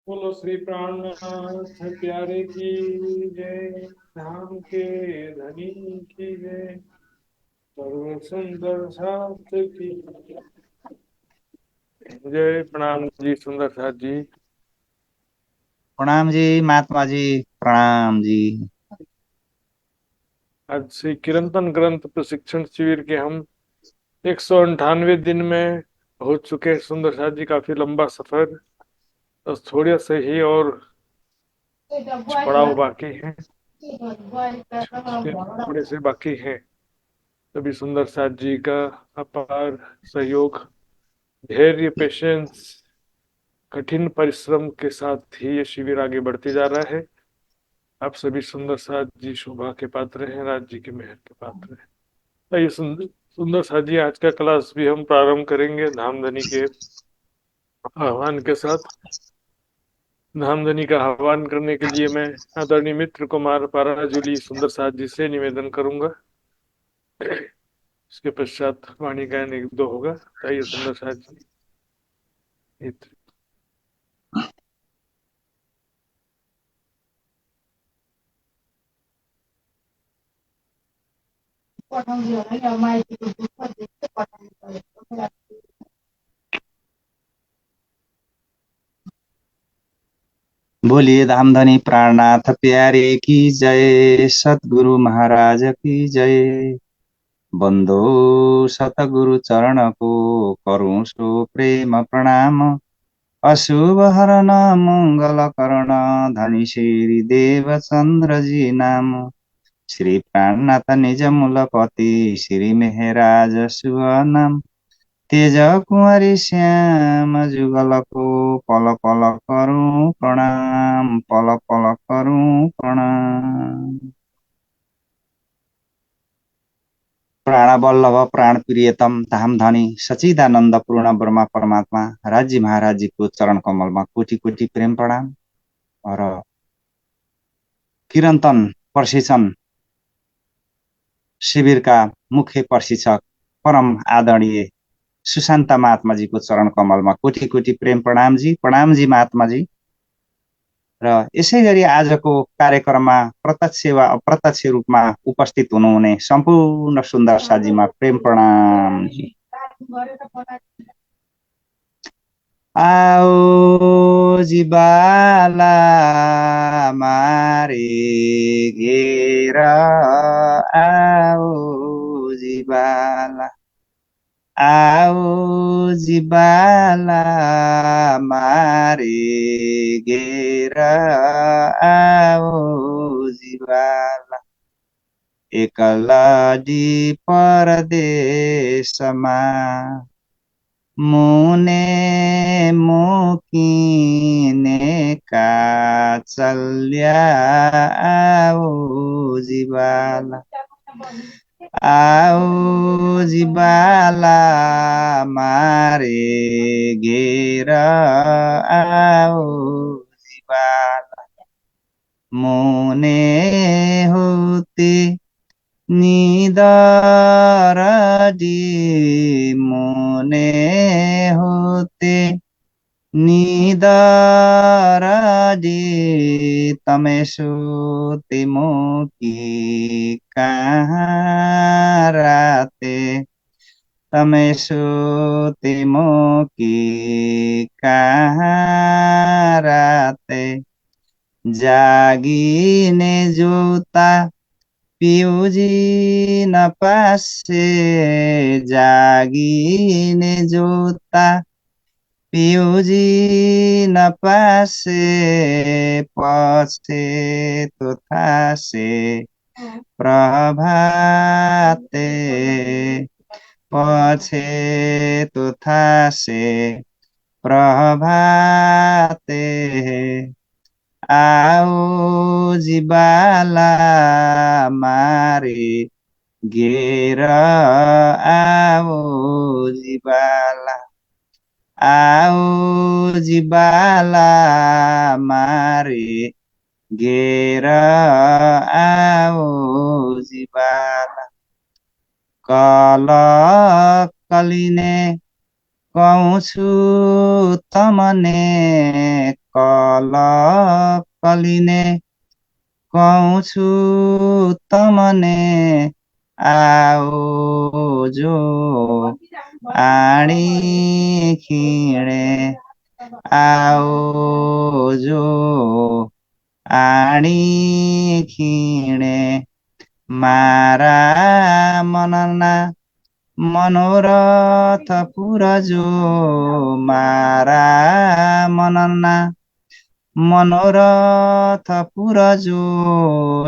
बोलो श्री प्राणनाथ प्यारे की जय। धाम के धनी की जय। सर्व सुंदर साथ की जय। प्रणाम जी सुंदर साथ जी। प्रणाम जी महात्मा जी। प्रणाम जी। आज से कीर्तन ग्रंथ प्रशिक्षण शिविर के हम 198 दिन में पहुंच चुके हैं। सुंदर साथ जी काफी लंबा सफर, बस थोड़ा सा ही और पड़ाव बाकी है। थोड़े से बाकी है। तभी सुंदर साथ जी का अपार सहयोग, धैर्य, पेशेंस, कठिन परिश्रम के साथ ही ये शिविर आगे बढ़ते जा रहा है। आप सभी सुंदर साथ जी शोभा के पात्र हैं, राज जी के मेहर के पात्र हैं। आइए सुंदर सुंदर साथ जी, आज का क्लास भी हम प्रारंभ करेंगे धामधनी के आह्वान के साथ। धामधनी का आह्वान करने के लिए मैं आदरणीय मित्र कुमार पाराजूली सुंदर साथ जी से निवेदन करूंगा। उसके पश्चात वाणी गायन एक दो होगा। तो आइए सुंदर साथ जी मित्र। बोलिए धामधनी प्राणनाथ प्यारे की जय। सतगुरु महाराज की जय। बंदो सतगुरु चरण को करूं सो प्रेम प्रणाम। अशुभ हरण मंगल करण धनी श्री देव चंद्र जी नाम। श्री प्राणनाथ निज मूलपति श्री मेहराज शिव नाम। तेज कुंवरी श्याम जुगल को पल पल करूं प्रणाम। पल पल करूं प्रणाम। प्राण वल्लभ प्राण प्रियतम धाम धनी सचिदानंद पूर्ण ब्रह्मा परमात्मा राज्य महाराज जी को चरण कमल में कोटि कोटि प्रेम प्रणाम। और किरंतन प्रशिक्षण शिविर का मुख्य प्रशिक्षक परम आदरणीय सुशान्ता महात्मा जी को चरण कमल में कोटि कोटि प्रेम प्रणाम जी महात्मा जी। र यसै गरी आजको कार्यक्रममा प्रत्यक्ष वा अप्रत्यक्ष रूपमा उपस्थित हुनुहुने सम्पूर्ण सुन्दर साजीमा प्रेम प्रणाम जी। आओ जिबाला मारे घेर आओ जिबाला। आओ जिबाला मारे घेर आओ जिबाला। एकलडी परदेशमा मुने मुकिने का चल्या आओ जिबाला। आओ जिबाला मारे घेर आओ जिबाला। मुने होते निदर दी मुने होते निदर दी तमेसु तिमुकी कहाँ राते। तमेसु तिमुकी कहाँ राते। जागिने जोता पिउजी न पासे। जागिने जोता पिउजी न पासे। पछे तो थासे प्रभाते। पछे तो थासे प्रभाते। आओ जिबाला मारे घेर आओ जिबाला। आओ जिबाला मारे घेर आओ जिबाला। कल कलिने कहूँ छु तमने कल कलिने कहूँ छु तमने आओ जो आणी खिणे आओ जो आणी खिणे मारा मनना मनोरथ पुरजो मारा मनना मनोरथ पुरजो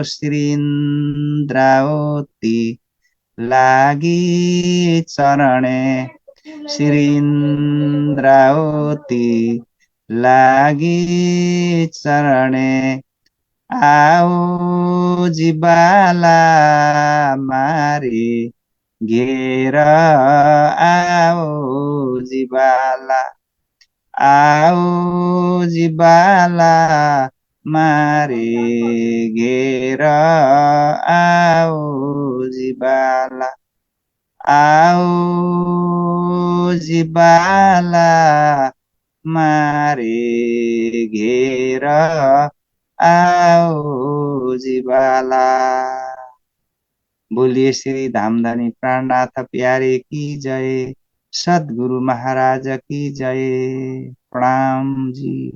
श्रीन्द्रावती लागि चरणे श्रीन्द्रावती लागि चरणे आओ जिबाला मारी घेर आओ जिबाला आओ जिबाला मारे घेर आओ जिबाला आओ जिबाला मारे घेर आओ जिबाला। बोलिए श्री धामधनी प्राणनाथ प्यारे की जय। सद्गुरु महाराज की जय। प्रणाम जी।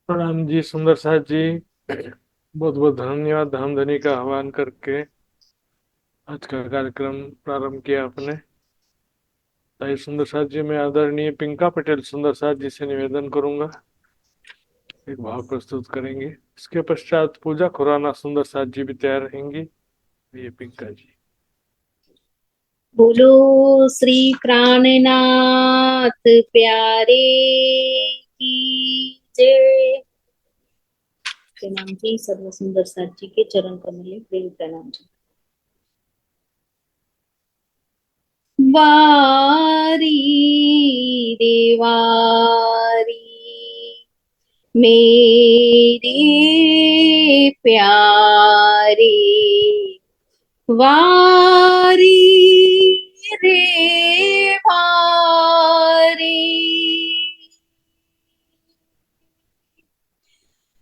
प्रणाम जी सुंदर साथ जी। बहुत बहुत धन्यवाद धामधनी का आह्वान करके आज का कार्यक्रम प्रारंभ किया आपने। ताई सुंदर साथ जी, मैं आदरणीय पिंका पटेल सुंदर साथ जी से निवेदन करूंगा, एक भाव प्रस्तुत करेंगे। इसके पश्चात पूजा खुराना सुंदर साथ जी भी तैयार रहेंगी। ये पिंका जी। बोलो श्री प्राणनाथ प्यारे की जय। प्रणाम जी। सर्व सुंदर साथ जी के चरण कमल प्रेम प्रणाम जी। वारी रे वारी मेरे प्यारे वारी रे वारी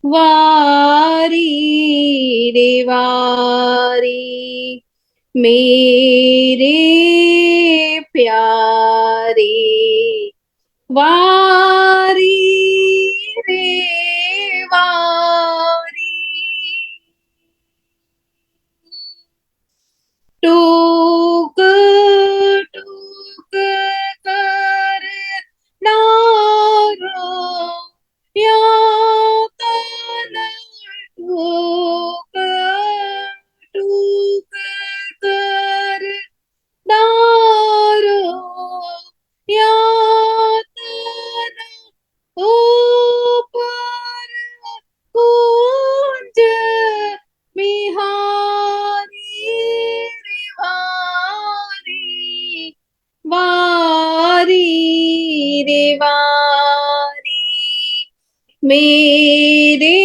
वारी रे वारी मेरे प्यारे वारी रे वारी टूक टूक कर नारो या तन टूक टूक कर नारो या तन ऊपर कुंज बिहारी रे वारी रे वारी मेरे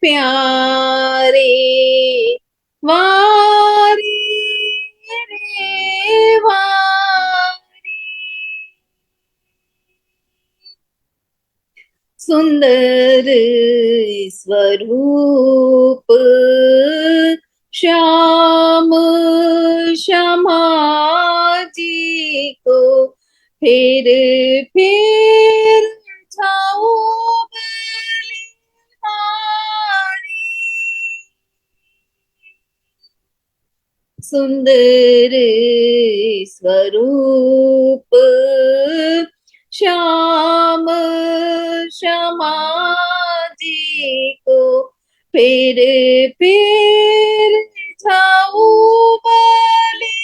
प्यारे वारी रे वारी सुंदर स्वरूप श्याम श्यामा जी को फिर फिर छाओ बलिहारी सुंदर स्वरूप श्याम श्यामा जी को फिर फिर छाऊ बलिहारी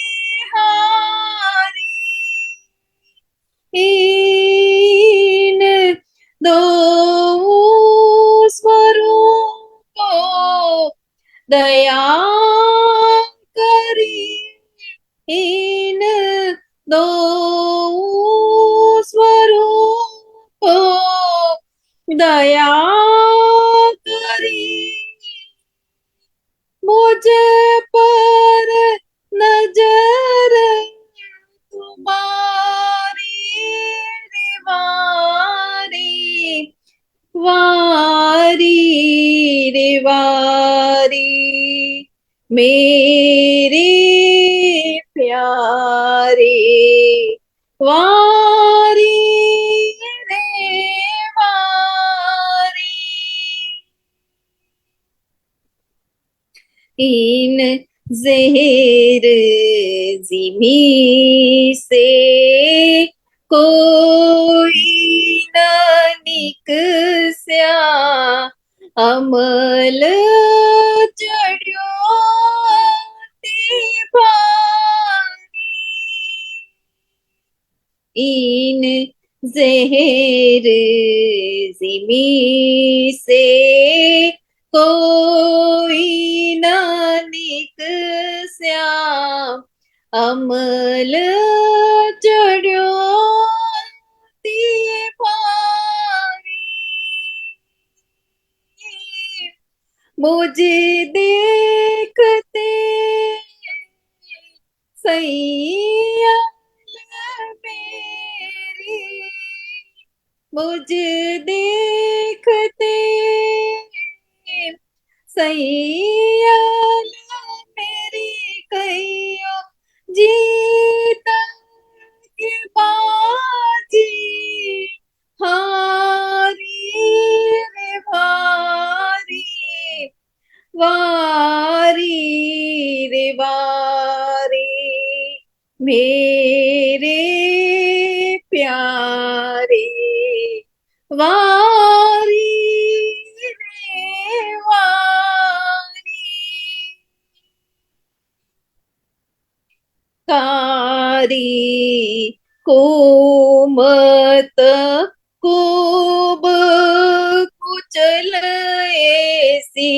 इन दो स्वरूपों दया करी इन दो स्वरूपों दया करी मुझ पर नजर तुम्हारी वारी मेरे प्यारे वारी रे वारी इन जहर जिमी से कोई न निकस्या अमल चढ़्यो ते भारी इन जहर जिमी से कोई न निकस्या अमल चढ़्यो ते भारी मुझे देखते सैया मेरी मुझे देखते सैया मेरी कहियो जीत की बाजी हारी रे भारी वारी रे वारी मेरे प्यारे वारी रे वारी कारी कोमत कोब कुचल ऐसी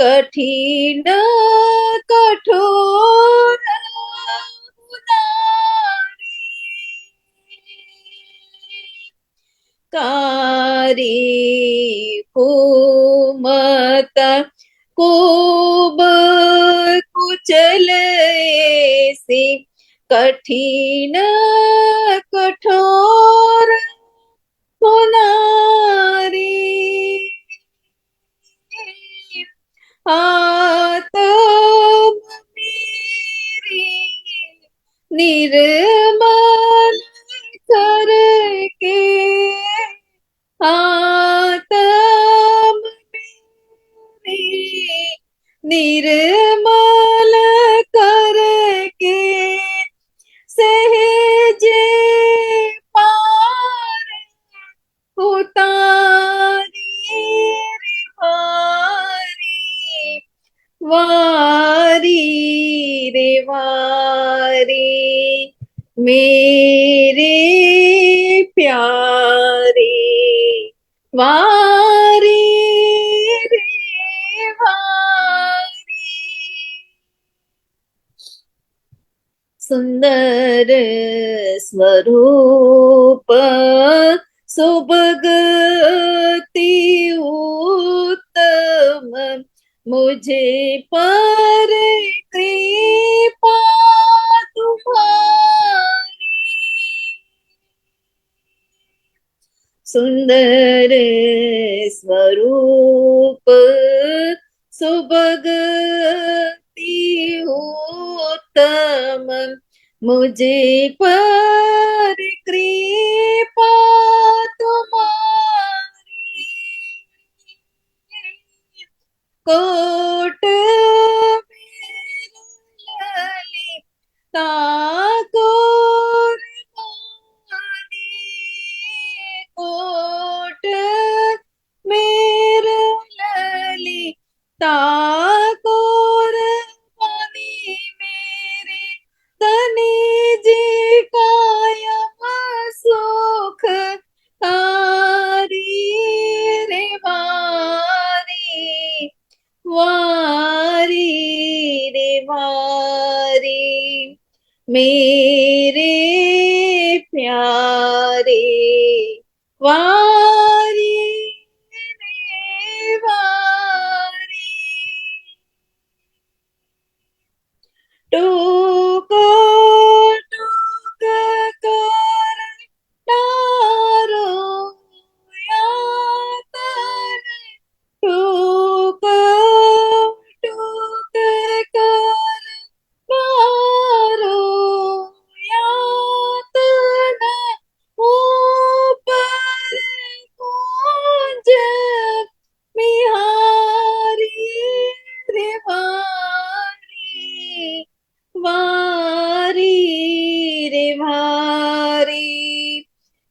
कठिन कठोर कारी कोमत कोब कुचल ऐसी कठिन कठोर होनारी आत्म मेरी निर्मल करके आत्म मेरी निर्मल करके सहजे पार उतारी रे वारी वारी रे वारी मेरे प्यारे वारी रे वारी सुंदर स्वरूप सुभगति उत्तम मुझे पर कृपा तुम्हारी सुंदर स्वरूप सुभगति उत्तम मुझे पर कृपा तुम्हारी कोट ललिता कुर्बानी कोट मेरे ललिता कुर्बानी मेरे तनी जी का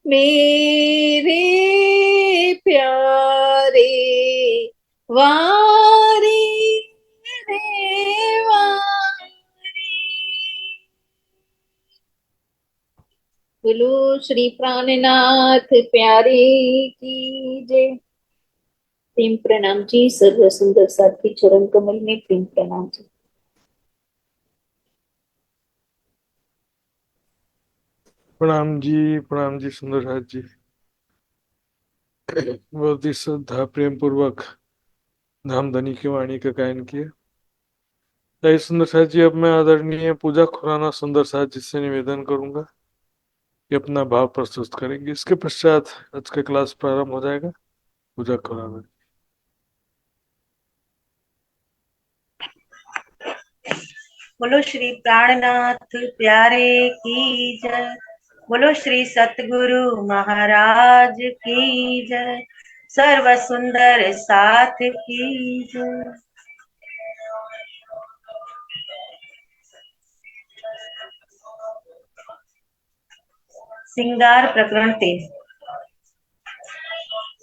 मेरे प्यारे वारी रे वारी। बोलो श्री प्राणनाथ प्यारे की जय। प्रेम प्रणाम जी। सर्व सुंदर साथी चरण कमल में प्रेम प्रणाम जी। प्रणाम जी सुंदर साथ जी। बहुत ही श्रद्धा प्रेम पूर्वक धामधनी की वाणी का गायन किया। जय सुंदर साथ जी। अब मैं आदरणीय पूजा खुराना सुंदर साथ जी से निवेदन करूंगा कि अपना भाव प्रस्तुत करेंगे। इसके पश्चात आज का क्लास प्रारंभ हो जाएगा। पूजा खुराना। बोलो श्री प्राणनाथ प्यारे की जय। बोलो श्री सतगुरु महाराज की जय। सर्व सुंदर साथ की जय। सिंगार प्रकरण 3।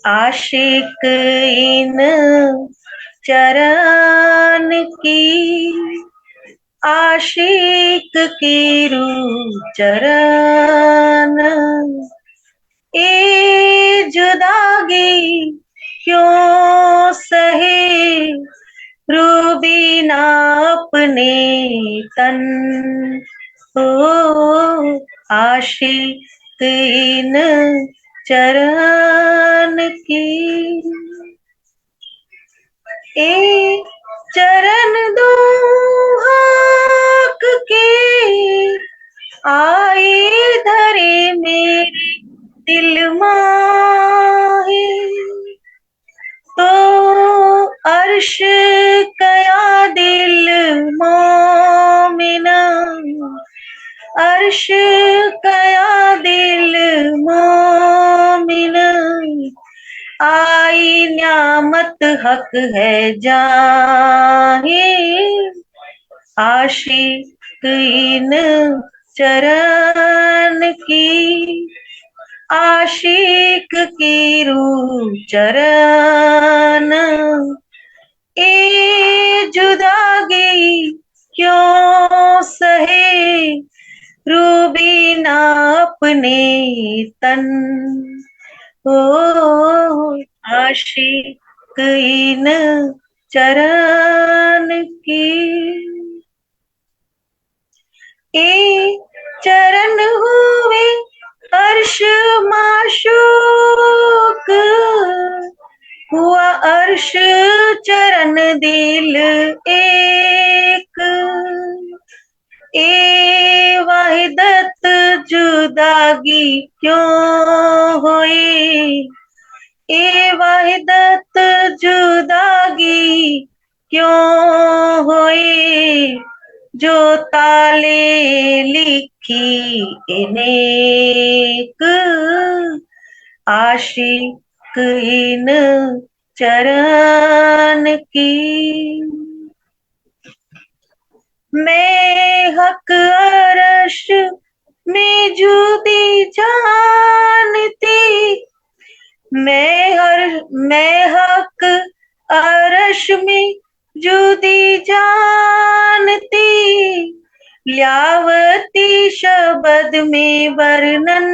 आशिक इन चरण की, आशिक की रू चरण, ए जुदागी क्यों सहे, रूबीना अपने तन। ओ आशिक इन चरण की, ए चरण दो हाक के, आए धरे मेरे दिल माहे। तो अर्श कया दिल मोमिना, अर्श कया दिल मोमिना, आई न्यामत हक है जाहे। आशिक इन चरण की, आशिक की रू चरण, ए जुदागी क्यों सहे, रूबीना अपने तन। ओ आशिक इन चरण की, ए चरण हुए अर्श माशूक, हुआ अर्श चरण दिल एक। ए वाहिदत जुदागी क्यों होई, ए वाहिदत जुदागी क्यों होई, जो ताले लिखी इनेक। आशिक इन चरण की, मैं हक अरश में जुदी जानती, मैं हक अरश में जुदी जानती, ल्यावती शब्द में वर्णन,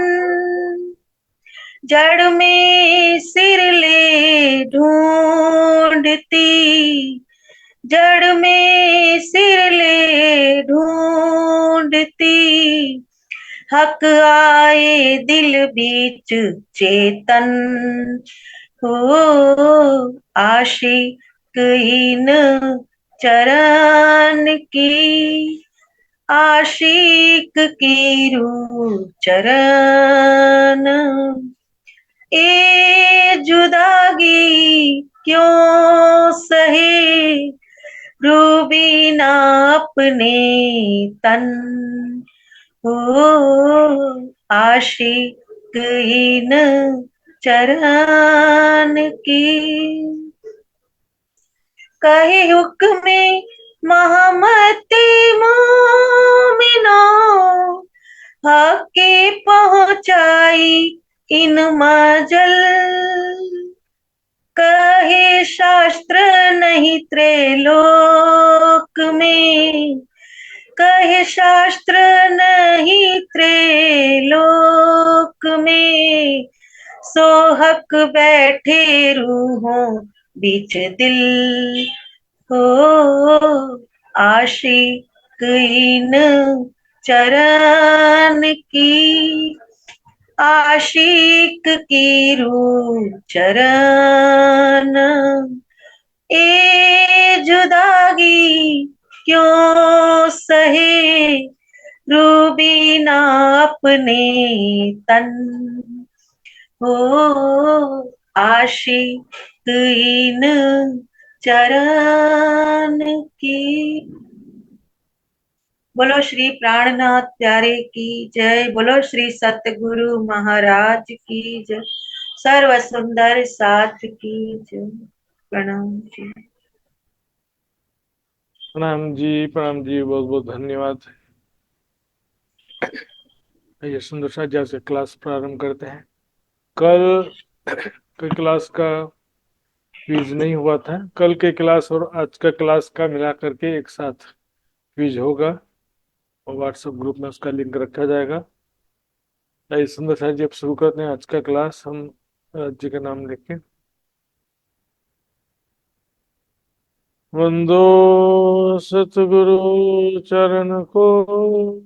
जड़ में सिर ले ढूंढती, जड़ में सिर ले ढूंढती, हक आए दिल बीच चेतन। हो आशिक इन चरण की, आशिक की रू चरण, ए जुदागी क्यों सहे, रूबीना अपने तन। ओ आशिक इन चरण की, कहे हुक्मे महमती मोमिनो, हके पहुंचाई इन मजल कहे शास्त्र नहीं त्रैलोक में, कहे शास्त्र नहीं त्रैलोक में, सोहक बैठे रूहों बीच दिल हो, आशिक इन चरण की, आशिक की रूह चरण, ए जुदागी क्यों सहे, रूबीना अपने तन हो, आशिक इन चरण की। बोलो श्री प्राणनाथ प्यारे की जय, बोलो श्री सतगुरु महाराज की जय, सर्व सुंदर साथ की जय। प्रणाम जी। प्रणाम जी, प्रणाम जी, बहुत बहुत धन्यवाद। ये सुंदर सा जी से क्लास प्रारंभ करते हैं। कल के क्लास का क्विज नहीं हुआ था। कल के क्लास और आज का क्लास का मिला करके एक साथ क्विज होगा और व्हाट्सएप ग्रुप में उसका लिंक रखा जाएगा। आइए सुंदर सा जी अब शुरू करते हैं आज का क्लास। हम राज्य का नाम लिखें। वंदो सतगुरु चरण को,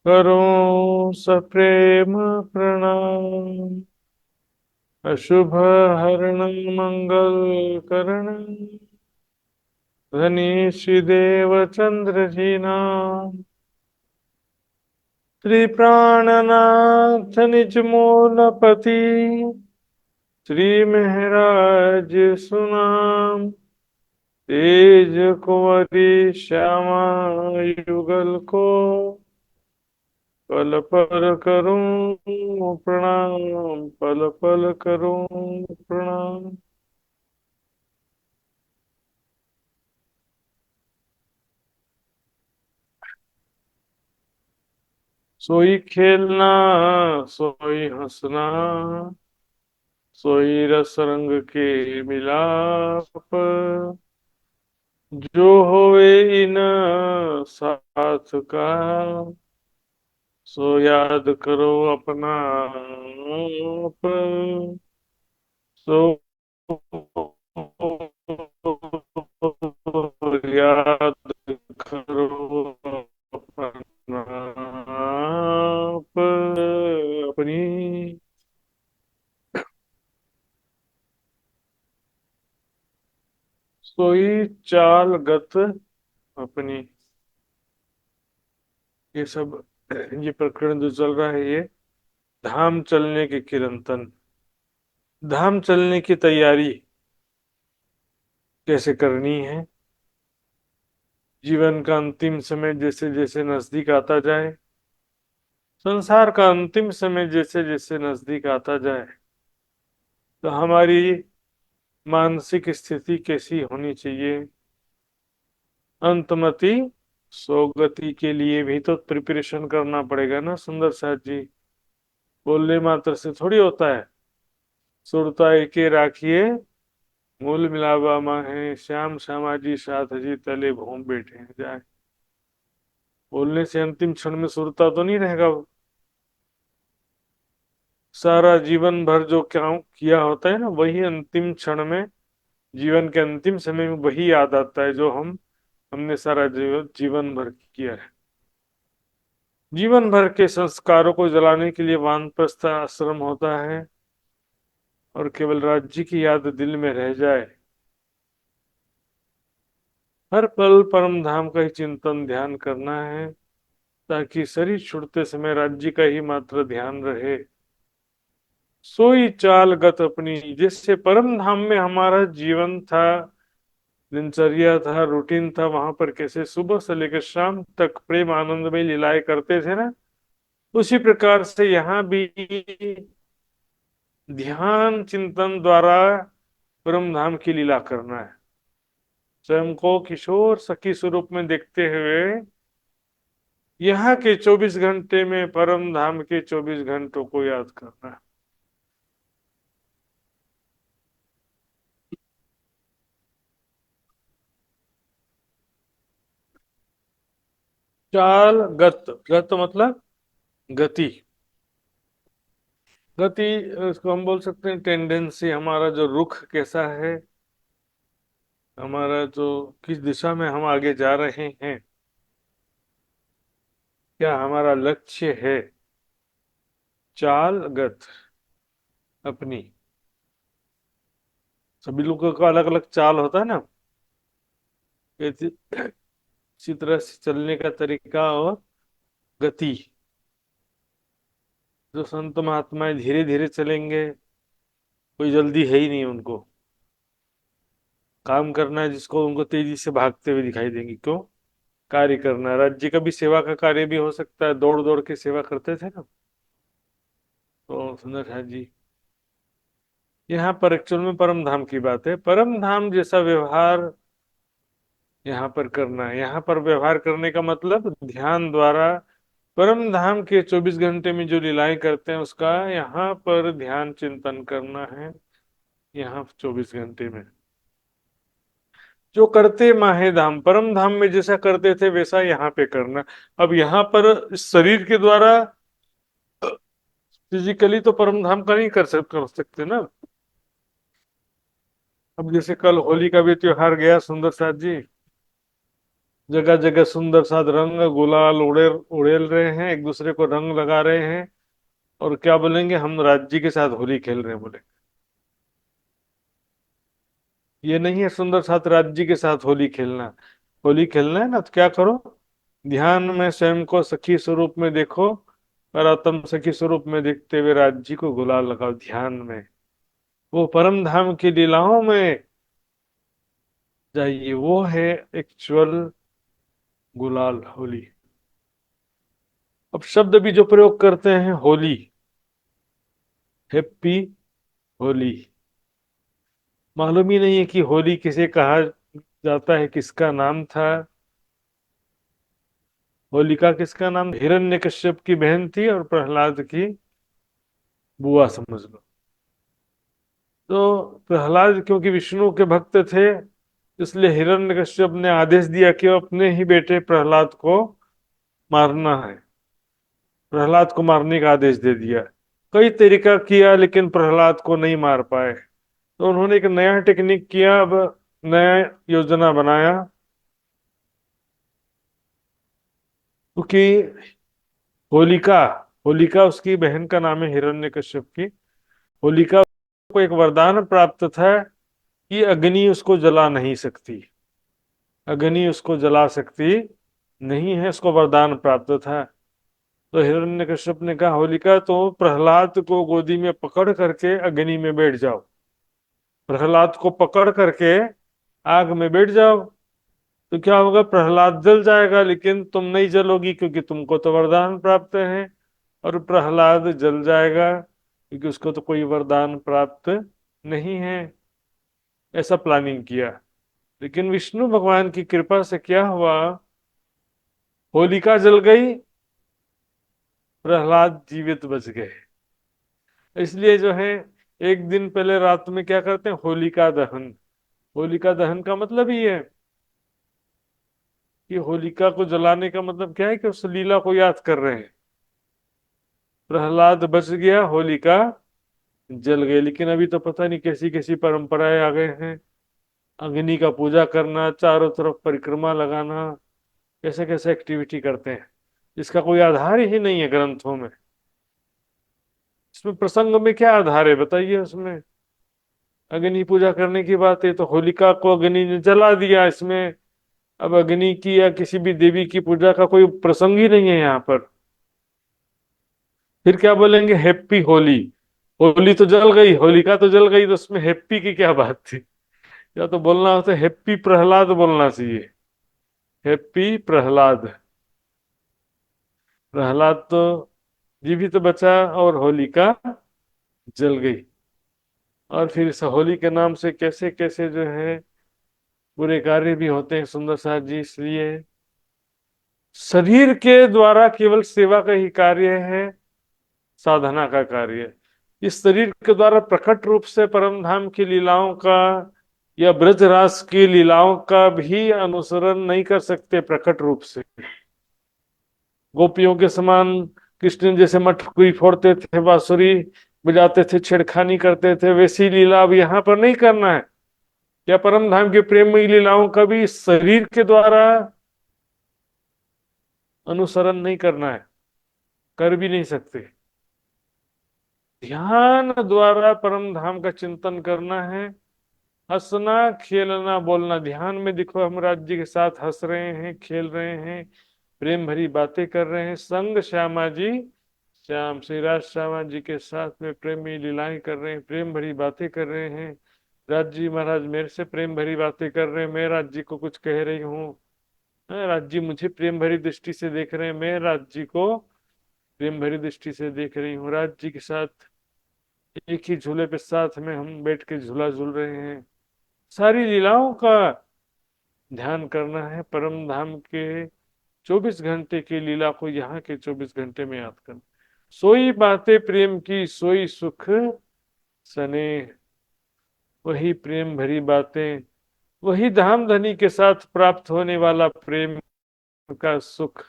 करो सप्रेम प्रणाम। अशुभ हरण मंगल करण, धनी श्रीदेव चंद्र जी नाम। श्री प्राणनाथ निज मूलपति, श्री महराज सुनाम। तेज कुंवरी श्यामा युगल को, पल पल करूं प्रणाम, पल पल करूं प्रणाम। सोई खेलना सोई हंसना, सोई रस रंग के मिलाप। जो होवे इन साथ का, सो याद करो अपना आप। सो याद करो अपना आप। अपनी सोई चाल गत अपनी। ये सब ये प्रकरण जो चल रहा है, ये धाम चलने के किरंतन, धाम चलने की तैयारी कैसे करनी है। जीवन का अंतिम समय जैसे जैसे नजदीक आता जाए, संसार का अंतिम समय जैसे जैसे नजदीक आता जाए, तो हमारी मानसिक स्थिति कैसी होनी चाहिए। अंतमति सोगति के लिए भी तो प्रिपरेशन करना पड़ेगा ना सुंदर साथ जी। बोलने मात्र से थोड़ी होता है। सुरता एके राखिए, मूल मिलावा माहे, श्याम श्यामा जी साथ जी तले भूम बैठे हैं जाए। बोलने से अंतिम क्षण में सुरता तो नहीं रहेगा। सारा जीवन भर जो क्या किया होता है ना, वही अंतिम क्षण में, जीवन के अंतिम समय में वही याद आता है जो हमने सारा जीवन भर किया है। जीवन भर के संस्कारों को जलाने के लिए वानप्रस्थ आश्रम होता है, और केवल राज्य की याद दिल में रह जाए। हर पल परम धाम का ही चिंतन ध्यान करना है, ताकि शरीर छूटते समय राज्य का ही मात्र ध्यान रहे। सोई चाल गत अपनी, जैसे परम धाम में हमारा जीवन था, दिनचर्या था, रूटीन था, वहां पर कैसे सुबह से लेकर शाम तक प्रेम आनंद में लीलाएं करते थे ना, उसी प्रकार से यहाँ भी ध्यान चिंतन द्वारा परम धाम की लीला करना है। स्वयं को किशोर सखी स्वरूप में देखते हुए यहाँ के 24 घंटे में परम धाम के 24 घंटों को याद करना। चाल गत, गत मतलब गति। गति, इसको हम बोल सकते हैं टेंडेंसी, हमारा जो रुख कैसा है, हमारा जो किस दिशा में हम आगे जा रहे हैं, क्या हमारा लक्ष्य है। चाल गत अपनी, सभी लोगों का अलग अलग चाल होता है ना, इसी इसी तरह से चलने का तरीका और गति। जो संत महात्माएं धीरे धीरे चलेंगे, कोई जल्दी है ही नहीं उनको, काम करना है जिसको उनको तेजी से भागते हुए दिखाई देंगे। क्यों? कार्य करना है। राज्य का भी सेवा का कार्य भी हो सकता है, दौड़ दौड़ के सेवा करते थे ना तो सुंदर है जी। यहाँ पर एक्चुअल में परम धाम की बात है। परम धाम जैसा व्यवहार यहाँ पर करना है। यहाँ पर व्यवहार करने का मतलब ध्यान द्वारा परम धाम के 24 घंटे में जो लीलाएं करते हैं उसका यहाँ पर ध्यान चिंतन करना है। यहाँ 24 घंटे में जो करते माहे धाम, परम धाम में जैसा करते थे वैसा यहाँ पे करना। अब यहाँ पर इस शरीर के द्वारा फिजिकली तो परम धाम का नहीं कर सकते ना। अब जैसे कल होली का भी त्योहार गया सुंदर साथ जी, जगह जगह सुंदर साथ रंग गुलाल उड़ेल रहे हैं, एक दूसरे को रंग लगा रहे हैं, और क्या बोलेंगे, हम राज्य के साथ होली खेल रहे हैं बोले। ये नहीं है सुंदर साथ राज्य के साथ होली खेलना। होली खेलना है ना तो क्या करो, ध्यान में स्वयं को सखी स्वरूप में देखो, और आत्म सखी स्वरूप में देखते हुए राज्य को गुलाल लगाओ ध्यान में। वो परम धाम की लीलाओं में जाइए, वो है एक्चुअल गुलाल होली। अब शब्द भी जो प्रयोग करते हैं होली, हैप्पी होली, मालूम ही नहीं है कि होली किसे कहा जाता है, किसका नाम था। होलिका किसका नाम? हिरण्यकश्यप की बहन थी और प्रहलाद की बुआ समझ लो। तो प्रहलाद क्योंकि विष्णु के भक्त थे, इसलिए हिरण्यकश्यप ने आदेश दिया कि वो अपने ही बेटे प्रहलाद को मारना है। प्रहलाद को मारने का आदेश दे दिया। कई तरीका किया लेकिन प्रहलाद को नहीं मार पाए, तो उन्होंने एक नया टेक्निक किया। अब नया योजना बनाया, क्योंकि होलिका, होलिका उसकी बहन का नाम है हिरण्यकश्यप की। होलिका को एक वरदान प्राप्त था कि अग्नि उसको जला नहीं सकती, अग्नि उसको जला सकती नहीं है, उसको वरदान प्राप्त था। तो हिरण्यकश्यप ने कहा होलिका तो प्रहलाद को गोदी में पकड़ करके अग्नि में बैठ जाओ, प्रहलाद को पकड़ करके आग में बैठ जाओ, तो क्या होगा, प्रहलाद जल जाएगा लेकिन तुम नहीं जलोगी क्योंकि तुमको तो वरदान प्राप्त है, और प्रहलाद जल जाएगा क्योंकि उसको तो कोई वरदान प्राप्त नहीं है। ऐसा प्लानिंग किया, लेकिन विष्णु भगवान की कृपा से क्या हुआ, होलिका जल गई, प्रहलाद जीवित बच गए। इसलिए जो है एक दिन पहले रात में क्या करते हैं, होलिका दहन। होलिका दहन का मतलब ही है कि होलिका को जलाने का मतलब क्या है कि उस लीला को याद कर रहे हैं। प्रहलाद बच गया, होलिका जल गई। लेकिन अभी तो पता नहीं कैसी कैसी परंपराएं आ गए हैं, अग्नि का पूजा करना, चारों तरफ परिक्रमा लगाना, कैसे कैसे एक्टिविटी करते हैं जिसका कोई आधार ही नहीं है ग्रंथों में। इसमें प्रसंग में क्या आधार है बताइए। उसमें अग्नि पूजा करने की बात है तो होलिका को अग्नि ने जला दिया, इसमें अब अग्नि की या किसी भी देवी की पूजा का कोई प्रसंग ही नहीं है यहाँ पर। फिर क्या बोलेंगे, हैप्पी होली। होली तो जल गई, होलिका तो जल गई, तो उसमें हैप्पी की क्या बात थी। या तो बोलना होता हैप्पी प्रहलाद बोलना चाहिए, हैप्पी प्रहलाद। प्रहलाद तो जीवित बचा और होलिका जल गई। और फिर इस होली के नाम से कैसे कैसे जो है बुरे कार्य भी होते हैं सुंदर साथ जी। इसलिए शरीर के द्वारा केवल सेवा का ही कार्य है, साधना का कार्य। इस शरीर के द्वारा प्रकट रूप से परम धाम की लीलाओं का या ब्रजरास की लीलाओं का भी अनुसरण नहीं कर सकते प्रकट रूप से। गोपियों के समान कृष्ण जैसे मटकुरी फोड़ते थे, बांसुरी बजाते थे, छेड़खानी करते थे, वैसी लीला अब यहाँ पर नहीं करना है। या परम धाम के प्रेममयी लीलाओं का भी शरीर के द्वारा अनुसरण नहीं करना है, कर भी नहीं सकते। ध्यान द्वारा परम धाम का चिंतन करना है। हंसना खेलना बोलना, ध्यान में देखो हम राज्य के साथ हंस रहे हैं, खेल रहे हैं, प्रेम भरी बातें कर रहे हैं। संग श्यामा जी, श्याम श्री राज श्यामा जी के साथ में प्रेमी लीलाएं कर रहे हैं, प्रेम भरी बातें कर रहे हैं। राज जी महाराज मेरे से प्रेम भरी बातें कर रहे हैं, मैं राज जी को कुछ कह रही हूँ। राज जी मुझे प्रेम भरी दृष्टि से देख रहे हैं, मैं राज जी को प्रेम भरी दृष्टि से देख रही हूँ। राज जी के साथ एक ही झूले पे साथ में हम बैठ के झूला झूल रहे हैं। सारी लीलाओं का ध्यान करना है। परम धाम के 24 घंटे की लीला को यहाँ के 24 घंटे में याद करना। सोई बातें प्रेम की, सोई सुख स्नेह, वही प्रेम भरी बातें, वही धाम धनी के साथ प्राप्त होने वाला प्रेम का सुख,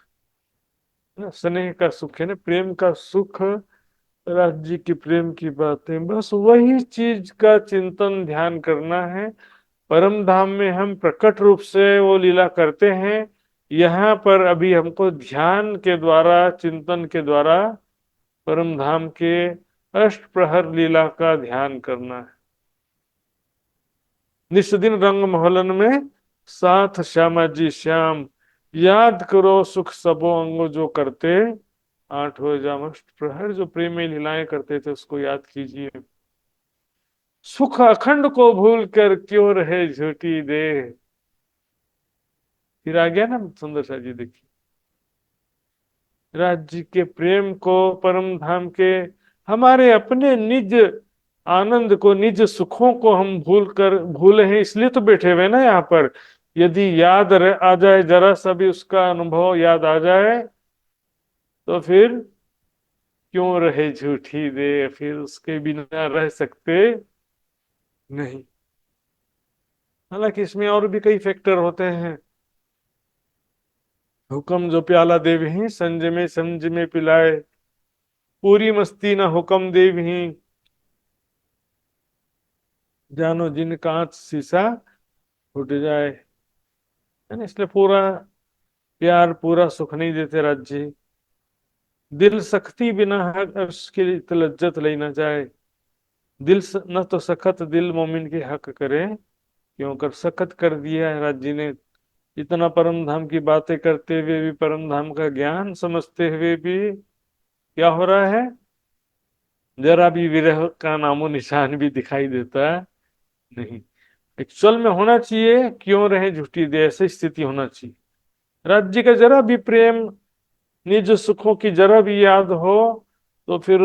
ना स्नेह का सुख है ना, प्रेम का सुख, राज्य की प्रेम की बातें, बस वही चीज का चिंतन ध्यान करना है। परम धाम में हम प्रकट रूप से वो लीला करते हैं, यहाँ पर अभी हमको ध्यान के द्वारा, चिंतन के द्वारा परम धाम के अष्ट प्रहर लीला का ध्यान करना है। निस दिन रंग मोहलन में साथ श्यामा जी श्याम, याद करो सुख सबो अंग जो करते, 8 जाम अष्ट प्रहर जो प्रेम में लीलाएं करते थे उसको याद कीजिए। सुख अखंड को भूल कर क्यों रहे झूठी देह। फिर आ गया ना सुंदर सा जी, देखिए राज्य के प्रेम को, परम धाम के हमारे अपने निज आनंद को, निज सुखों को हम भूले हैं, इसलिए तो बैठे हुए ना यहाँ पर। यदि आ जाए, जरा सा भी उसका अनुभव याद आ जाए तो फिर क्यों रहे झूठी दे, फिर उसके बिना रह सकते नहीं। हालांकि इसमें और भी कई फैक्टर होते हैं। हुक्म जो प्याला देव संज में पिलाए, पूरी मस्ती ना हुक्म देव ही, जानो जिन कांच शीशा फूट जाए, है ना। इसलिए पूरा प्यार, पूरा सुख नहीं देते राज्य। दिल सख्ती बिना हक अर्श की लज्जत ले न जाए, न तो सखत दिल मोमिन के हक करे, क्यों कर सखत कर दिया है राज्य ने। इतना परम धाम की बातें करते हुए भी, परम धाम का ज्ञान समझते हुए भी क्या हो रहा है, जरा भी विरह का नामो निशान भी दिखाई देता नहीं। एक्चुअल में होना चाहिए क्यों रहे झूठी दे, ऐसी स्थिति होना चाहिए। राज्य का जरा भी प्रेम, निज सुखों की जरा भी याद हो तो फिर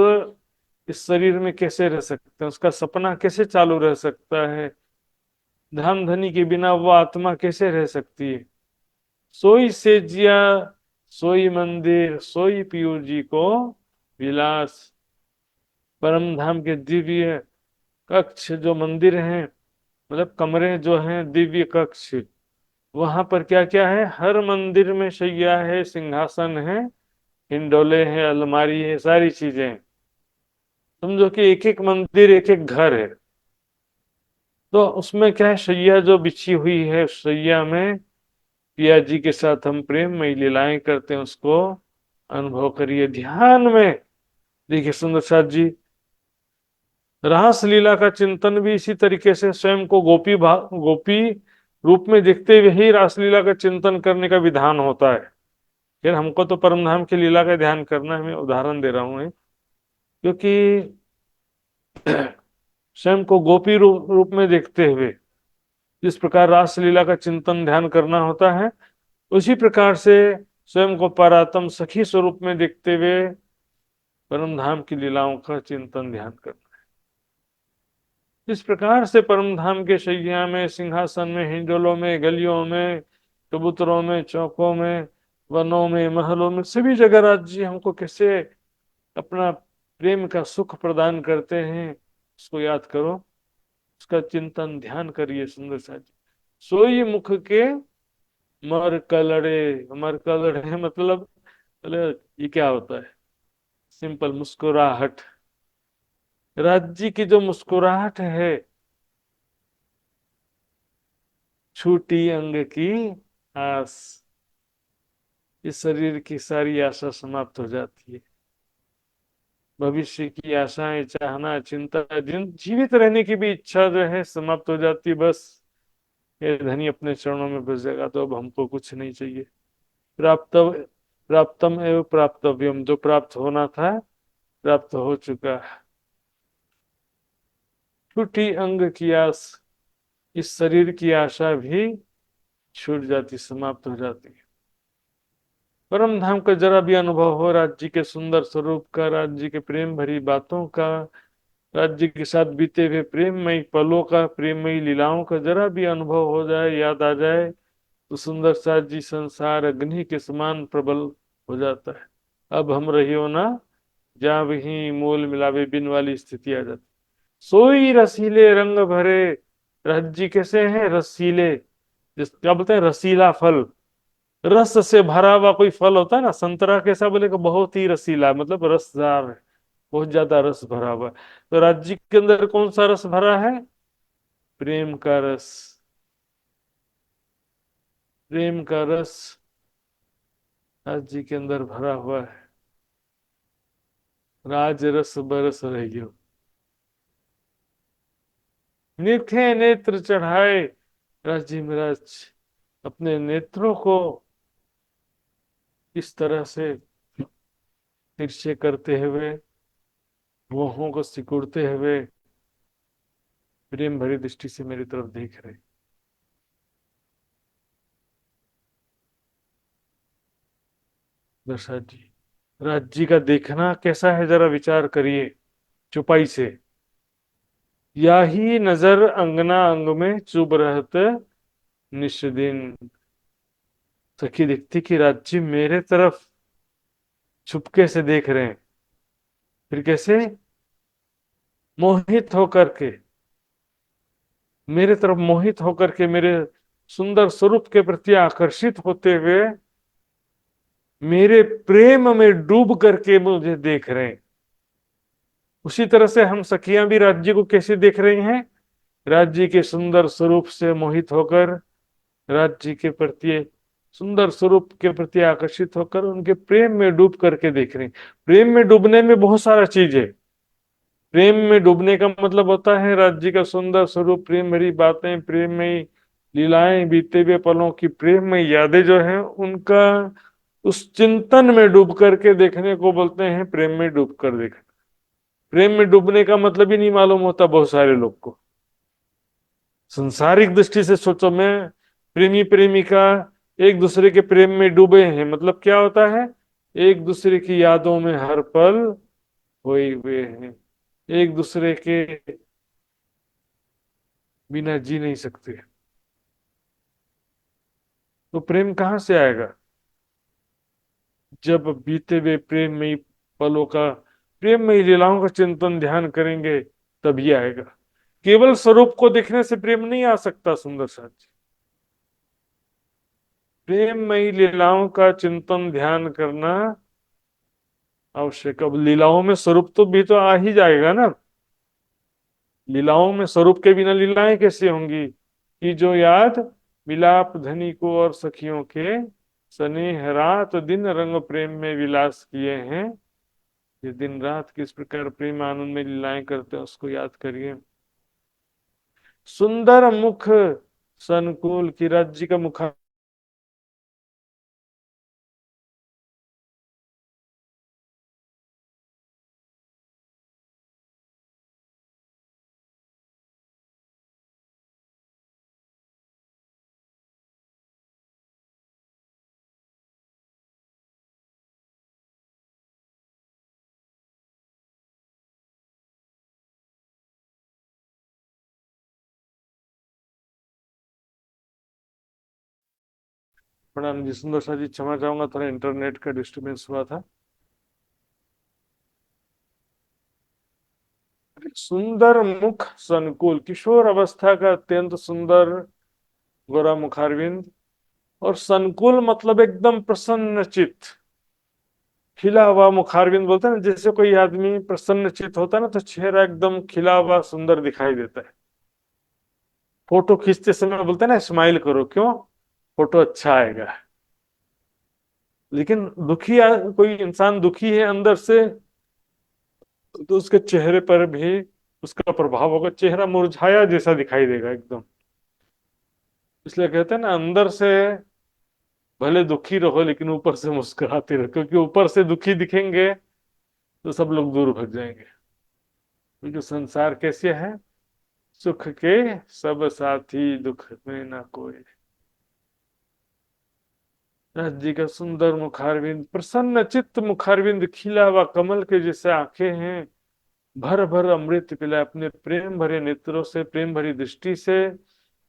इस शरीर में कैसे रह सकते हैं, उसका सपना कैसे चालू रह सकता है, धन धनी के बिना वो आत्मा कैसे रह सकती है। सोई सेजिया, सोई मंदिर, सोई पीयूष जी को विलास। परम धाम के दिव्य कक्ष जो मंदिर हैं, मतलब कमरे जो हैं, दिव्य कक्ष, वहां पर क्या क्या है, हर मंदिर में शैया है, सिंहासन है, हिंडोले है, अलमारी है, सारी चीजें हैं। समझो कि एक एक मंदिर एक एक घर है। तो उसमें क्या है, शैया जो बिछी हुई है, उस शैया में पिया जी के साथ हम प्रेम में लीलाएं करते हैं, उसको अनुभव करिए ध्यान में। देखिए सुंदर साथ जी, रास लीला का चिंतन भी इसी तरीके से, स्वयं को गोपी रूप में देखते हुए ही रासलीला का चिंतन करने का विधान होता है। फिर हमको तो परमधाम की लीला का ध्यान करना है, मैं उदाहरण दे रहा हूं क्योंकि स्वयं को गोपी रूप में देखते हुए जिस प्रकार रासलीला का चिंतन ध्यान करना होता है, उसी प्रकार से स्वयं को परात्म सखी स्वरूप में देखते हुए परमधाम की लीलाओं का चिंतन ध्यान करना। इस प्रकार से परमधाम के शैया में, सिंहासन में, हिंडोलों में, गलियों में, कबूतरों में, चौकों में वनों में, महलों में, सभी जगह राज्य हमको कैसे अपना प्रेम का सुख प्रदान करते हैं, उसको याद करो, उसका चिंतन ध्यान करिए। सुंदर सा जी, सोई मुख के मर कलड़े। मर कलड़े मतलब, ये क्या होता है? सिंपल मुस्कुराहट। राज्य की जो मुस्कुराहट है, छूटी अंग की आस, इस शरीर की सारी आशा समाप्त हो जाती है। भविष्य की आशाएं, चाहना, चिंता, जिन जीवित रहने की भी इच्छा जो है समाप्त हो जाती है। बस ये धनी अपने चरणों में बस जाएगा, तो अब हमको कुछ नहीं चाहिए। प्राप्त प्राप्तम एवं प्राप्तव्यम, जो प्राप्त होना था प्राप्त हो चुका है। छूटी अंग की आस, इस शरीर की आशा भी छूट जाती, समाप्त हो जाती है। परम धाम का जरा भी अनुभव हो, राज्य के सुंदर स्वरूप का, राज्य के प्रेम भरी बातों का, राज्य के साथ बीते हुए प्रेममयी पलों का, प्रेममयी लीलाओं का जरा भी अनुभव हो जाए, याद आ जाए, तो सुंदर सा जी संसार अग्नि के समान प्रबल हो जाता है। अब हम रहियो ना, जहाँ वही मोल मिलावे बिन वाली स्थिति आ जाती। सोई रसीले रंग भरे। राज्य कैसे हैं? रसीले। जिस क्या बोलते हैं, रसीला फल। रस से भरा हुआ कोई फल होता है ना, संतरा कैसा बोलेगा, बहुत ही रसीला, मतलब रसदार है, बहुत ज्यादा रस भरा हुआ है। तो राज्य के अंदर कौन सा रस भरा है? प्रेम का रस। प्रेम का रस राज्य के अंदर भरा हुआ है। राज रस बरस रही हो, निरखे नेत्र चढ़ाए। राज्य महाराज अपने नेत्रों को इस तरह से तिरछे करते हुए, मोहों को सिकुड़ते हुए, प्रेम भरी दृष्टि से मेरी तरफ देख रहे। दशरथ जी, राज्य का देखना कैसा है, जरा विचार करिए चुपाई से। या ही नजर अंगना अंग में चुभ रहत निश दिन। सखी दिखती कि राज्य मेरे तरफ छुपके से देख रहे हैं। फिर कैसे? मोहित होकर के, मेरे तरफ मोहित होकर के, मेरे सुंदर स्वरूप के प्रति आकर्षित होते हुए, मेरे प्रेम में डूब करके मुझे देख रहे हैं। उसी तरह से हम सखियां भी राज्य को कैसे देख रही हैं? राज्य के सुंदर स्वरूप से मोहित होकर, राज्य के प्रति, सुंदर स्वरूप के प्रति आकर्षित होकर, उनके प्रेम में डूब करके देख रहे हैं। प्रेम में डूबने में बहुत सारा चीज है। प्रेम में डूबने का मतलब होता है राज्य का सुंदर स्वरूप, प्रेम भरी बातें, प्रेम में लीलाएं, बीते हुए पलों की प्रेम में यादें जो हैं, उनका उस चिंतन में डूब करके देखने को बोलते हैं प्रेम में डूब कर देखना। प्रेम में डूबने का मतलब ही नहीं मालूम होता बहुत सारे लोग को। संसारिक दृष्टि से सोचो, मैं प्रेमी प्रेमिका एक दूसरे के प्रेम में डूबे हैं, मतलब क्या होता है? एक दूसरे की यादों में हर पल खोए हुए हैं, एक दूसरे के बिना जी नहीं सकते। तो प्रेम कहाँ से आएगा? जब बीते हुए प्रेम में पलों का, प्रेम में लीलाओं का चिंतन ध्यान करेंगे, तभी आएगा। केवल स्वरूप को देखने से प्रेम नहीं आ सकता सुंदर साथी। प्रेम में लीलाओं का चिंतन ध्यान करना आवश्यक। अब लीलाओं में स्वरूप तो भी तो आ ही जाएगा ना। लीलाओं में स्वरूप के बिना लीलाएं कैसे होंगी? कि जो याद विलाप धनी को और सखियों के, स्नेह रात दिन रंग प्रेम में विलास किए हैं। ये दिन रात किस प्रकार प्रेम आनंद में लीलाएं करते हैं, उसको याद करिए। सुंदर मुख संकुल की, राज्य का मुख प्रणाम जी। सुंदर सा जी, क्षमा चाहूंगा, थोड़ा इंटरनेट का डिस्टरबेंस हुआ था। सुंदर मुख संकुल, किशोर अवस्था का अत्यंत सुंदर गोरा मुखारविंद। और संकुल मतलब एकदम प्रसन्न चित्त, खिला हुआ मुखारविंद बोलते हैं ना, जैसे कोई आदमी प्रसन्न चित्त होता है ना, तो चेहरा एकदम खिला हुआ सुंदर दिखाई देता है। फोटो खींचते समय बोलते हैं ना, स्माइल करो, क्यों? फोटो अच्छा आएगा। लेकिन कोई इंसान दुखी है अंदर से, तो उसके चेहरे पर भी उसका प्रभाव होगा, चेहरा मुरझाया जैसा दिखाई देगा एकदम। इसलिए कहते हैं ना, अंदर से भले दुखी रहो लेकिन ऊपर से मुस्कुराते रहो, क्योंकि ऊपर से दुखी दिखेंगे तो सब लोग दूर भाग जाएंगे। क्योंकि संसार कैसे है, सुख के सब साथी, दुख में ना कोई। नाथ जी का सुंदर मुखारविंद, प्रसन्न चित्त मुखारविंद, खिला हुआ कमल के जैसे आंखें हैं, भर भर अमृत पिला अपने प्रेम भरे नेत्रों से, प्रेम भरी दृष्टि से,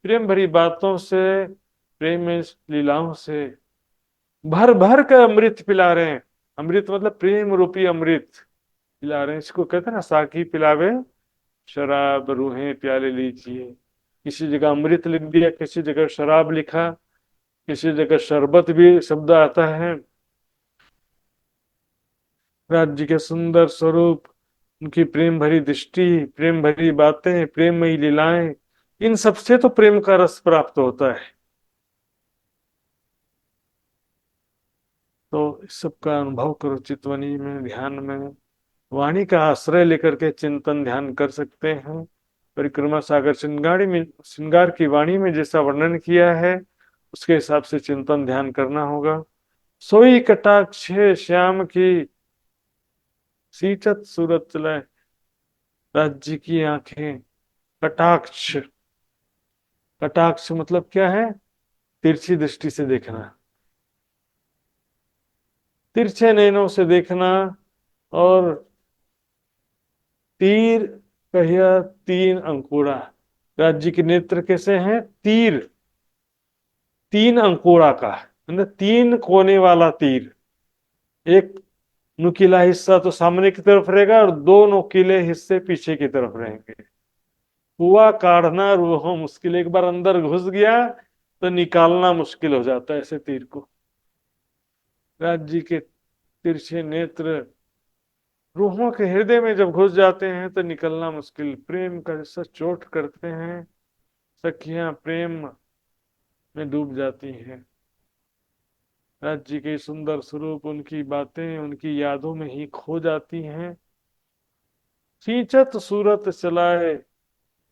प्रेम भरी बातों से, प्रेम में लीलाओं से भर भर कर अमृत पिला रहे हैं। अमृत मतलब प्रेम रूपी अमृत पिला रहे हैं। इसको कहते हैं ना, साकी पिलावे शराब रूहें प्याले लीजिए। किसी जगह अमृत लिख दिया, किसी जगह शराब लिखा, किसी जगह शरबत भी शब्द आता है। राज्य के सुंदर स्वरूप, उनकी प्रेम भरी दृष्टि, प्रेम भरी बातें, प्रेममयी लीलाएं, इन सबसे तो प्रेम का रस प्राप्त होता है। तो इस सब का अनुभव करो, चितवनी में, ध्यान में, वाणी का आश्रय लेकर के चिंतन ध्यान कर सकते हैं। परिक्रमा सागर श्रृंगार की वाणी में जैसा वर्णन किया है, उसके हिसाब से चिंतन ध्यान करना होगा। सोई कटाक्ष श्याम की सींचत सूरत चलाए, राज्य की आंखें। कटाक्ष, कटाक्ष मतलब क्या है? तिरछी दृष्टि से देखना, तिरछे नैनों से देखना। और तीर कहिया तीन अंकुरा, राज्य के नेत्र कैसे हैं? तीर, तीन अंकुरा का मतलब तीन कोने वाला तीर। एक नुकीला हिस्सा तो सामने की तरफ रहेगा और दो नुकीले हिस्से पीछे की तरफ रहेंगे। हुआ काढ़ना रूहों मुश्किल, एक बार अंदर घुस गया तो निकालना मुश्किल हो जाता है ऐसे तीर को। राज्य के तिरछे नेत्र रूहों के हृदय में जब घुस जाते हैं तो निकलना मुश्किल। प्रेम का जैसा चोट करते हैं, सखियां प्रेम में डूब जाती हैं। राज्य के सुंदर स्वरूप, उनकी बातें उनकी यादों में ही खो जाती हैं। सींचत सूरत चलाए,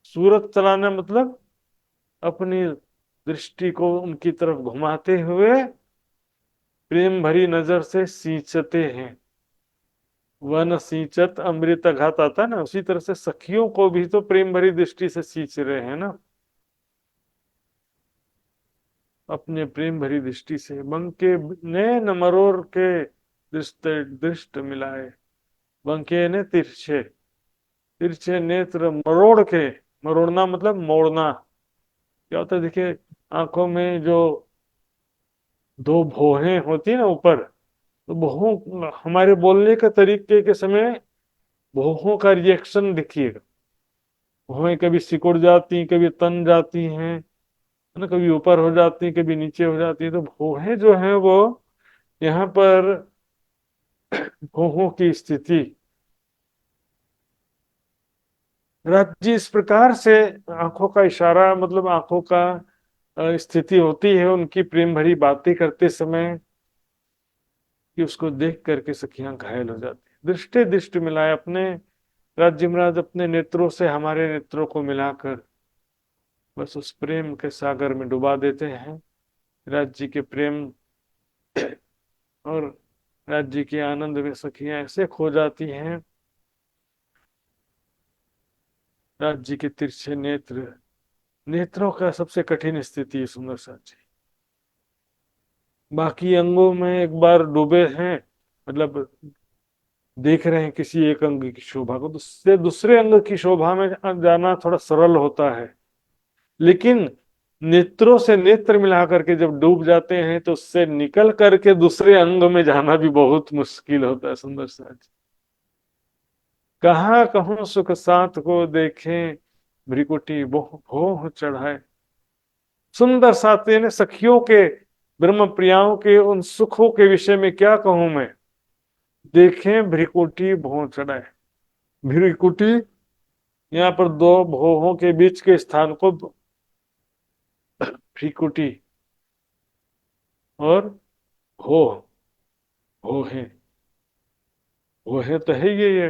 सूरत चलाना मतलब अपनी दृष्टि को उनकी तरफ घुमाते हुए प्रेम भरी नजर से सींचते हैं। वन सींचत अमृत घात आता है ना, उसी तरह से सखियों को भी तो प्रेम भरी दृष्टि से सींच रहे हैं ना, अपने प्रेम भरी दृष्टि से। बंके नैन मरोड़ के दृष्ट दृष्ट मिलाए, बंके ने तिरछे, तिरछे नेत्र मरोड़ के। मरोड़ना मतलब मोड़ना। क्या होता है, देखिए आंखों में जो दो भौहें होती है ना ऊपर, तो भौहों, हमारे बोलने के तरीके के समय भौहों का रिएक्शन देखिएगा। भौहें कभी सिकुड़ जाती, कभी तन जाती हैं, है ना, कभी ऊपर हो जाती, कभी नीचे हो जाती है। तो भौहें जो है वो यहाँ पर भौहों की स्थिति, राज्य इस प्रकार से आंखों का इशारा मतलब आंखों का स्थिति होती है उनकी प्रेम भरी बातें करते समय, कि उसको देख करके सखियां घायल हो जाती है। दृष्टि दृष्टि मिलाए, अपने राज्य महाराज अपने नेत्रों से हमारे नेत्रों को मिलाकर बस उस प्रेम के सागर में डुबा देते हैं। राज्य के प्रेम और राज्य के आनंद में सखियां ऐसे खो जाती हैं। राज्य के तिरछे नेत्र, नेत्रों का सबसे कठिन स्थिति है सुंदर साथी। बाकी अंगों में एक बार डूबे हैं, मतलब देख रहे हैं किसी एक अंग की शोभा को, तो उससे दूसरे अंग की शोभा में जाना थोड़ा सरल होता है। लेकिन नेत्रों से नेत्र मिला करके जब डूब जाते हैं तो उससे निकल करके दूसरे अंग में जाना भी बहुत मुश्किल होता है। सुंदर साथ जी, कहाँ कहूँ सुख साथ को देखें, भ्रिकुटी भोह भोह चढ़ाए। सुंदर साथी ने सखियों के, ब्रह्म प्रियाओं के उन सुखों के विषय में क्या कहूं मैं। देखें भ्रिकुटी भोह चढ़ाए। भ्रिकुटी, यहाँ पर दो भोहों के बीच के स्थान को भ्रिकुटी और भोह, भोहे, भोहे तो है ये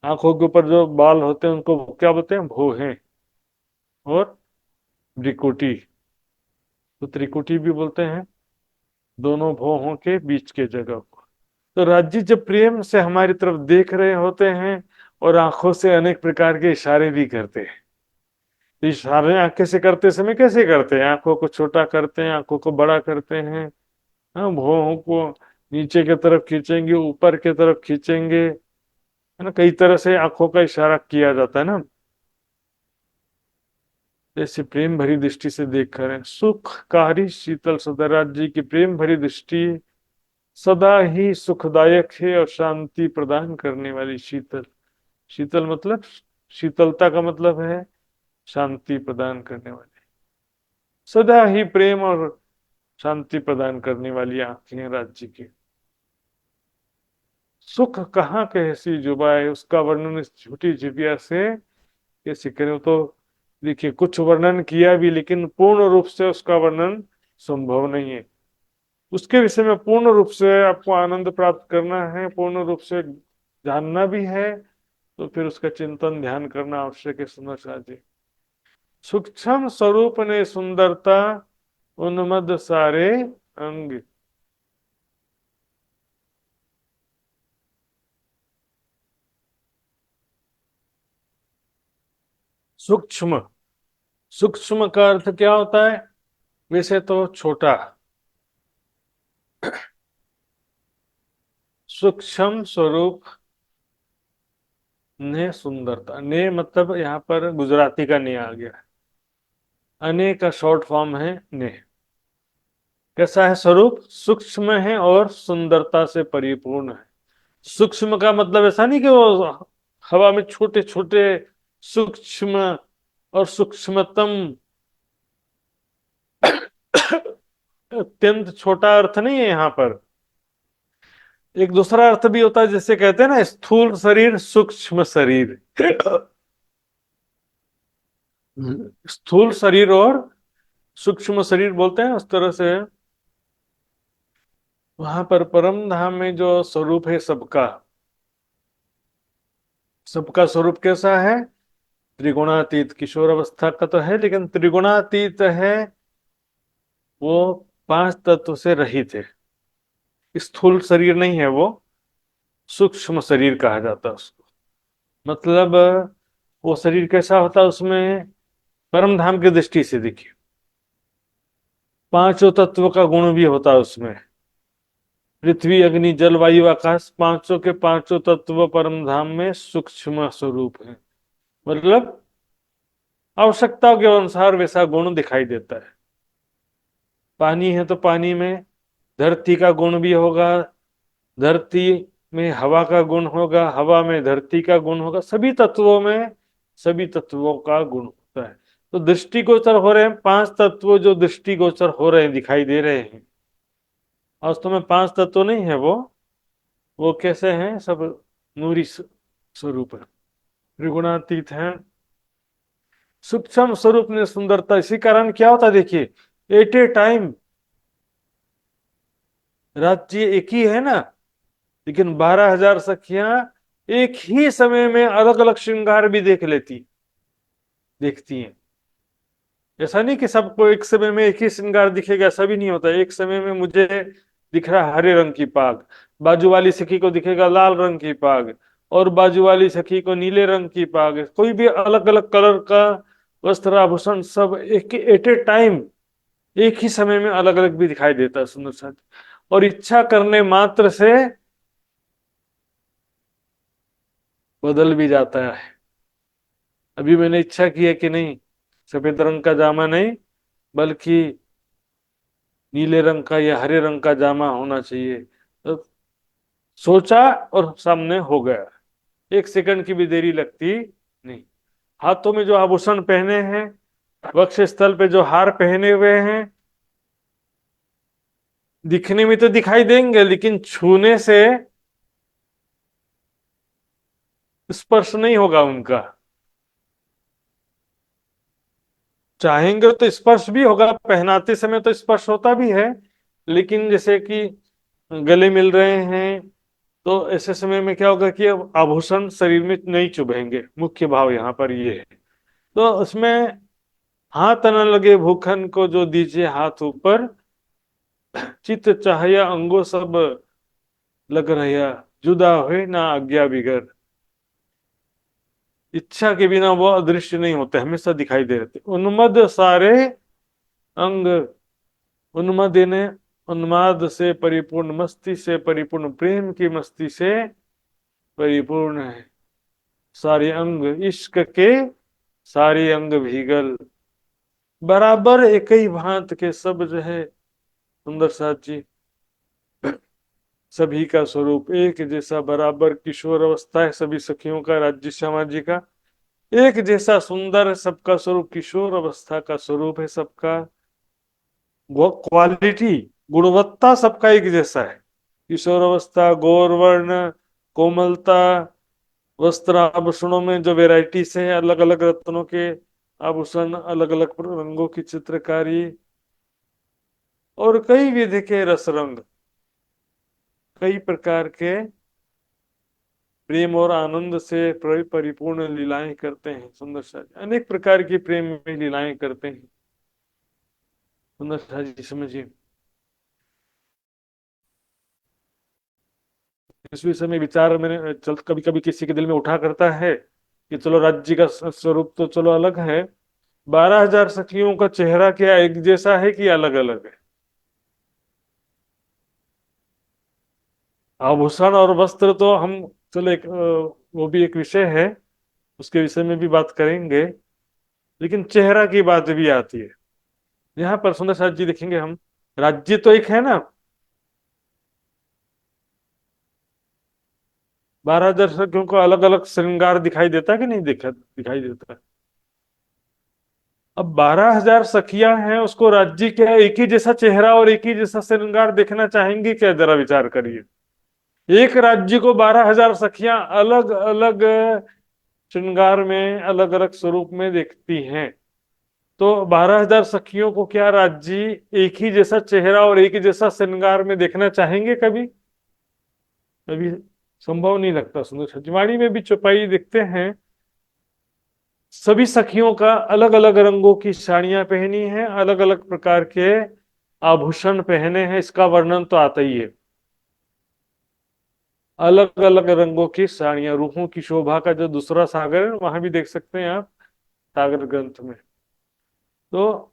आंखों के ऊपर जो बाल होते हैं उनको क्या बोलते हैं, भोहे। और भ्रिकुटी तो त्रिकुटी भी बोलते हैं, दोनों भौहों के बीच के जगह को। तो राज्य जब प्रेम से हमारी तरफ देख रहे होते हैं और आंखों से अनेक प्रकार के इशारे भी करते हैं। तो इशारे आंखें से करते समय कैसे करते हैं, आंखों को छोटा करते हैं, आंखों को बड़ा करते हैं, हाँ, भौहों को नीचे की तरफ खींचेंगे, ऊपर की तरफ खींचेंगे, है ना, कई तरह से आंखों का इशारा किया जाता है ना। जैसे प्रेम भरी दृष्टि से देख कर सुखकारी शीतल सदा राज्य की प्रेम भरी दृष्टि सदा ही सुखदायक है और शांति प्रदान करने वाली। शीतल, शीतल मतलब शीतलता का मतलब है शांति प्रदान करने वाली। सदा ही प्रेम और शांति प्रदान करने वाली आंखें राज्य की। सुख कहाँ कैसी जुबाए, उसका वर्णन इस झूठी जिबिया से कैसे करें। तो देखिए कुछ वर्णन किया भी लेकिन पूर्ण रूप से उसका वर्णन संभव नहीं है। उसके विषय में पूर्ण रूप से आपको आनंद प्राप्त करना है, पूर्ण रूप से जानना भी है, तो फिर उसका चिंतन ध्यान करना आवश्यक है। सुंदर साथ जी, सूक्ष्म स्वरूप ने सुंदरता उन्मद सारे अंग। सूक्ष्म, सूक्ष्म का अर्थ क्या होता है, वैसे तो छोटा। सूक्ष्म स्वरूप ने सुंदरता, ने मतलब यहाँ पर गुजराती का ने आ गया। अने का शॉर्ट फॉर्म है ने। कैसा है स्वरूप, सूक्ष्म है और सुंदरता से परिपूर्ण है। सूक्ष्म का मतलब ऐसा नहीं कि वो हवा में छोटे छोटे, सूक्ष्म और सूक्ष्मतम अत्यंत छोटा अर्थ नहीं है यहाँ पर। एक दूसरा अर्थ भी होता है, जैसे कहते हैं ना स्थूल शरीर सूक्ष्म शरीर। स्थूल शरीर और सूक्ष्म शरीर बोलते हैं उस तरह से। वहां पर परम धाम में जो स्वरूप है सबका, सबका स्वरूप कैसा है, त्रिगुणातीत। किशोर अवस्था का तो है लेकिन त्रिगुणातीत है, वो पांच तत्व से रहित है। स्थूल शरीर नहीं है वो, सूक्ष्म शरीर कहा जाता है उसको। मतलब वो शरीर कैसा होता है, उसमें परम धाम की दृष्टि से देखिए पांचों तत्व का गुण भी होता है उसमें। पृथ्वी अग्नि जल वायु आकाश, पांचों के पांचों तत्व परम धाम में सूक्ष्म स्वरूप है। मतलब आवश्यकताओं के अनुसार वैसा गुण दिखाई देता है। पानी है तो पानी में धरती का गुण भी होगा, धरती में हवा का गुण होगा, हवा में धरती का गुण होगा, सभी तत्वों में सभी तत्वों का गुण होता है। तो दृष्टिगोचर हो रहे हैं पांच तत्व, जो दृष्टिगोचर हो रहे हैं, दिखाई दे रहे हैं, वास्तव में पांच तत्व नहीं है वो कैसे हैं, सब नूरी स्वरूप है, त्रिगुणातीत है। सूक्ष्म स्वरूप ने सुंदरता, इसी कारण क्या होता है देखिए, एट ए टाइम राज्य एक ही है ना, लेकिन 12,000 सखियां एक ही समय में अलग अलग श्रृंगार भी देख लेती, देखती हैं। ऐसा नहीं कि सबको एक समय में एक ही श्रृंगार दिखेगा, ऐसा भी नहीं होता। एक समय में मुझे दिख रहा हरे रंग की पाग, बाजू वाली सखी को दिखेगा लाल रंग की पाग, और बाजू वाली सखी को नीले रंग की पाग। कोई भी अलग अलग कलर का वस्त्र आभूषण सब एक एट ए टाइम एक ही समय में अलग अलग भी दिखाई देता है। सुंदर साथ, और इच्छा करने मात्र से बदल भी जाता है। अभी मैंने इच्छा की है कि नहीं, सफेद रंग का जामा नहीं, बल्कि नीले रंग का या हरे रंग का जामा होना चाहिए। तो सोचा और सामने हो गया, एक सेकंड की भी देरी लगती नहीं। हाथों में जो आभूषण पहने हैं, वक्ष स्थल पे जो हार पहने हुए हैं, दिखने में तो दिखाई देंगे, लेकिन छूने से स्पर्श नहीं होगा उनका। चाहेंगे तो स्पर्श भी होगा, पहनाते समय तो स्पर्श होता भी है, लेकिन जैसे कि गले मिल रहे हैं तो ऐसे समय में क्या होगा कि अब आभूषण शरीर में नहीं चुभेंगे। मुख्य भाव यहाँ पर ये है। तो उसमें हाथ न लगे भूखन को जो दीजिए हाथ ऊपर, चित चाहया अंगो सब लग रहा, जुदा हुए ना आज्ञा बिगर। इच्छा के बिना वो अदृश्य नहीं होते, हमेशा दिखाई दे रहे थे। उन्मद सारे अंग, उन्मद ने उन्माद से परिपूर्ण, मस्ती से परिपूर्ण, प्रेम की मस्ती से परिपूर्ण है सारे अंग, इश्क के सारे अंग भीगल। बराबर एक ही भांत के सब जो है सुंदर साथ जी, सभी का स्वरूप एक जैसा, बराबर क्किशोर अवस्था है सभी सखियों का, राज्य श्यामा जी का एक जैसा सुंदर है, सबका स्वरूप किशोर अवस्था का स्वरूप है सबका। वो क्वालिटी, गुणवत्ता सबका एक जैसा है। किशोर अवस्था, गौरवर्ण, कोमलता, वस्त्र आभूषणों में जो वेराइटीज है, अलग अलग रत्नों के आभूषण, अलग अलग रंगों की चित्रकारी, और कई विधि के रस रंग, कई प्रकार के प्रेम और आनंद से परिपूर्ण लीलाएं करते हैं सुंदर सा, अनेक प्रकार की प्रेम में लीलाएं करते हैं सुंदर सा जी। समझिए इस विषय में विचार मैंने चल कभी कभी किसी के दिल में उठा करता है कि चलो राज्य का स्वरूप तो चलो अलग है, 12,000 सखियों का चेहरा क्या एक जैसा है कि अलग अलग है? आभूषण और वस्त्र तो हम, चलो एक वो भी एक विषय है, उसके विषय में भी बात करेंगे, लेकिन चेहरा की बात भी आती है यहाँ पर। सुंदर साथ जी देखेंगे हम, राज्य तो एक है ना, 12,000 सखियों को अलग अलग श्रृंगार दिखाई देता है कि नहीं दिखाई देता है? अब 12,000 सखियां हैं, उसको राज्य क्या है, एक ही जैसा चेहरा और एक ही जैसा श्रृंगार देखना चाहेंगे क्या? जरा विचार करिए। एक राज्य को 12,000 सखियां अलग अलग श्रृंगार में, अलग अलग स्वरूप में देखती हैं, तो 12,000 सखियों को क्या राज्य एक ही जैसा चेहरा और एक ही जैसा श्रृंगार में देखना चाहेंगे कभी? कभी संभव नहीं लगता। सुंदर सचवाणी में भी चौपाई देखते हैं, सभी सखियों का अलग अलग रंगों की साड़ियां पहनी हैं, अलग अलग प्रकार के आभूषण पहने हैं, इसका वर्णन तो आता ही है। अलग अलग रंगों की साड़ियां, रूहों की शोभा का जो दूसरा सागर है, वहां भी देख सकते हैं आप सागर ग्रंथ में। तो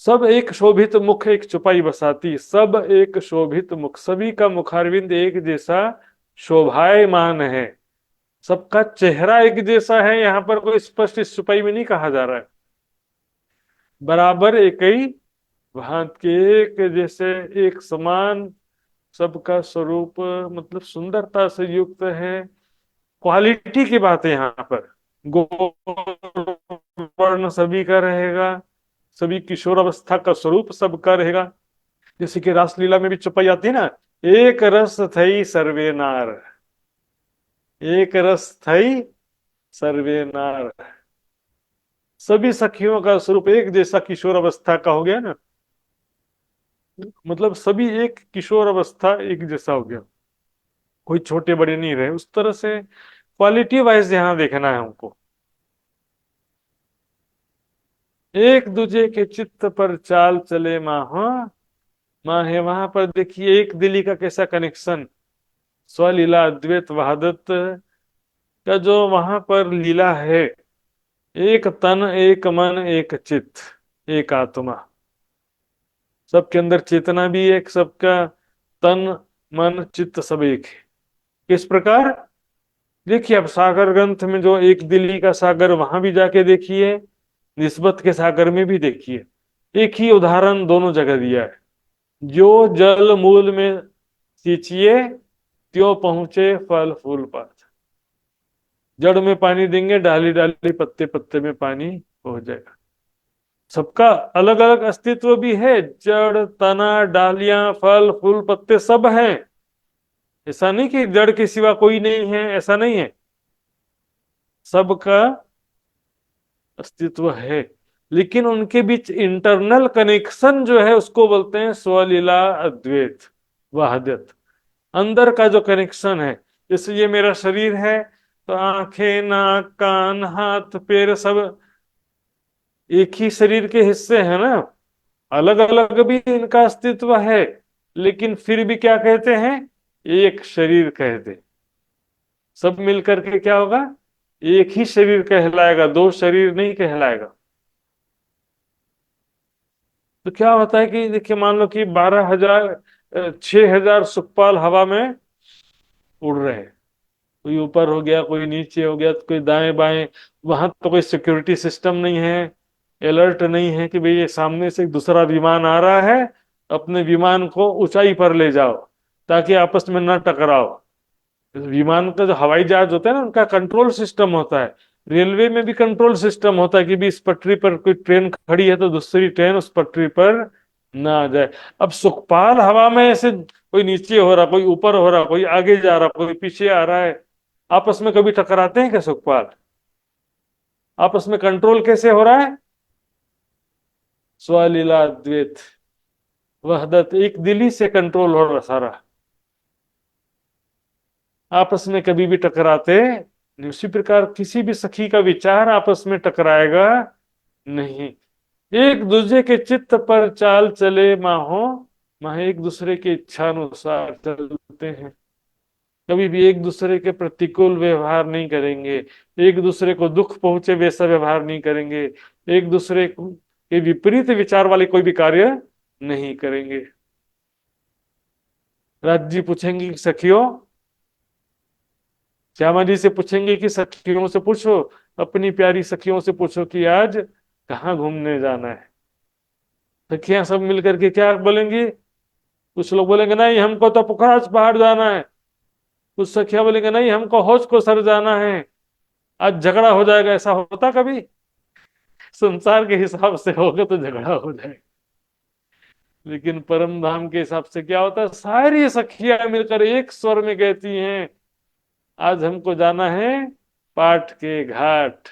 सब एक शोभित मुख एक चुपाई बसाती, सब एक शोभित मुख, सभी का मुखारविंद एक जैसा शोभायमान है, सबका चेहरा एक जैसा है। यहाँ पर कोई स्पष्ट इस चुपाई में नहीं कहा जा रहा है, बराबर एक ही भांत के एक जैसे, एक समान, सबका स्वरूप मतलब सुंदरता से युक्त है। क्वालिटी की बात है यहाँ पर। वर्ण सभी का रहेगा, सभी किशोर अवस्था का स्वरूप सबका रहेगा। जैसे कि रासलीला में भी चौपाई आती है ना, एक रस थई सर्वे नार, एक रस थई सर्वे नार, सभी सखियों का स्वरूप एक जैसा किशोर अवस्था का हो गया ना, मतलब सभी एक किशोर अवस्था एक जैसा हो गया, कोई छोटे बड़े नहीं रहे। उस तरह से क्वालिटी वाइज यहाँ देखना है हमको। एक दूजे के चित्त पर चाल चले माहा, माँ है वहां पर देखिए एक दिली का कैसा कनेक्शन, स्वलीला अद्वैत वहादत का जो वहां पर लीला है। एक तन एक मन एक चित्त एक आत्मा, सबके अंदर चेतना भी एक, सबका तन मन चित्त सब एक है। किस प्रकार? देखिए अब सागर ग्रंथ में जो एक दिली का सागर, वहां भी जाके देखिए निस्बत के सागर में भी देखिए, एक ही उदाहरण दोनों जगह दिया है। जो जल मूल में सींचिए, त्यों पहुंचे फल फूल पात। जड़ में पानी देंगे, डाली डाली पत्ते पत्ते में पानी हो जाएगा। सबका अलग अलग अस्तित्व भी है, जड़ तना डालियां फल फूल पत्ते सब हैं। ऐसा नहीं कि जड़ के सिवा कोई नहीं है, ऐसा नहीं है, सबका अस्तित्व है। लेकिन उनके बीच इंटरनल कनेक्शन जो है उसको बोलते हैं स्वलीला अद्वैत वहादत। अंदर का जो कनेक्शन है, जैसे ये मेरा शरीर है तो आंखें नाक कान हाथ पैर सब एक ही शरीर के हिस्से हैं ना, अलग अलग भी इनका अस्तित्व है, लेकिन फिर भी क्या कहते हैं, एक शरीर कहते हैं। सब मिलकर के क्या होगा, एक ही शरीर कहलाएगा, दो शरीर नहीं कहलाएगा। तो क्या होता है कि देखिए, मान लो कि 6,000 सुखपाल हवा में उड़ रहे हैं, कोई ऊपर हो गया कोई नीचे हो गया, तो कोई दाएं बाएं, वहां तो कोई सिक्योरिटी सिस्टम नहीं है, अलर्ट नहीं है कि भाई ये सामने से एक दूसरा विमान आ रहा है, अपने विमान को ऊंचाई पर ले जाओ ताकि आपस में न टकराओ। विमान का जो हवाई जहाज होता है ना, उनका कंट्रोल सिस्टम होता है। रेलवे में भी कंट्रोल सिस्टम होता है कि भी इस पटरी पर कोई ट्रेन खड़ी है तो दूसरी ट्रेन उस पटरी पर ना आ जाए। अब सुखपाल हवा में ऐसे कोई नीचे हो रहा, कोई ऊपर हो रहा, कोई आगे जा रहा, कोई पीछे आ रहा है, आपस में कभी टकराते हैं क्या सुखपाल? आपस में कंट्रोल कैसे हो रहा है? स्वलीला द्वैत वहदत, एक दिली से कंट्रोल हो रहा सारा, आपस में कभी भी टकराते नहीं। उसी प्रकार किसी भी सखी का विचार आपस में टकराएगा नहीं। एक दूसरे के चित्त पर चाल चले माहो, माह एक दूसरे के इच्छा अनुसार चलते हैं। कभी भी एक दूसरे के प्रतिकूल व्यवहार नहीं करेंगे, एक दूसरे को दुख पहुंचे वैसा व्यवहार नहीं करेंगे, एक दूसरे के विपरीत विचार वाले कोई भी कार्य नहीं करेंगे। राज जी पूछेंगे कि सखियों, श्यामा जी से पूछेंगे कि सखियों से पूछो, अपनी प्यारी सखियों से पूछो कि आज कहाँ घूमने जाना है। सखियां सब मिलकर के क्या बोलेंगी? कुछ लोग बोलेंगे नहीं हमको तो पुखराज पहाड़ जाना है, कुछ सखियां बोलेंगे नहीं हमको हौज को सर जाना है। आज झगड़ा हो जाएगा, ऐसा होता कभी? संसार के हिसाब से होगा तो झगड़ा हो जाएगा, लेकिन परम धाम के हिसाब से क्या होता है, सारी सखियां मिलकर एक स्वर में कहती हैं आज हमको जाना है पाठ के घाट,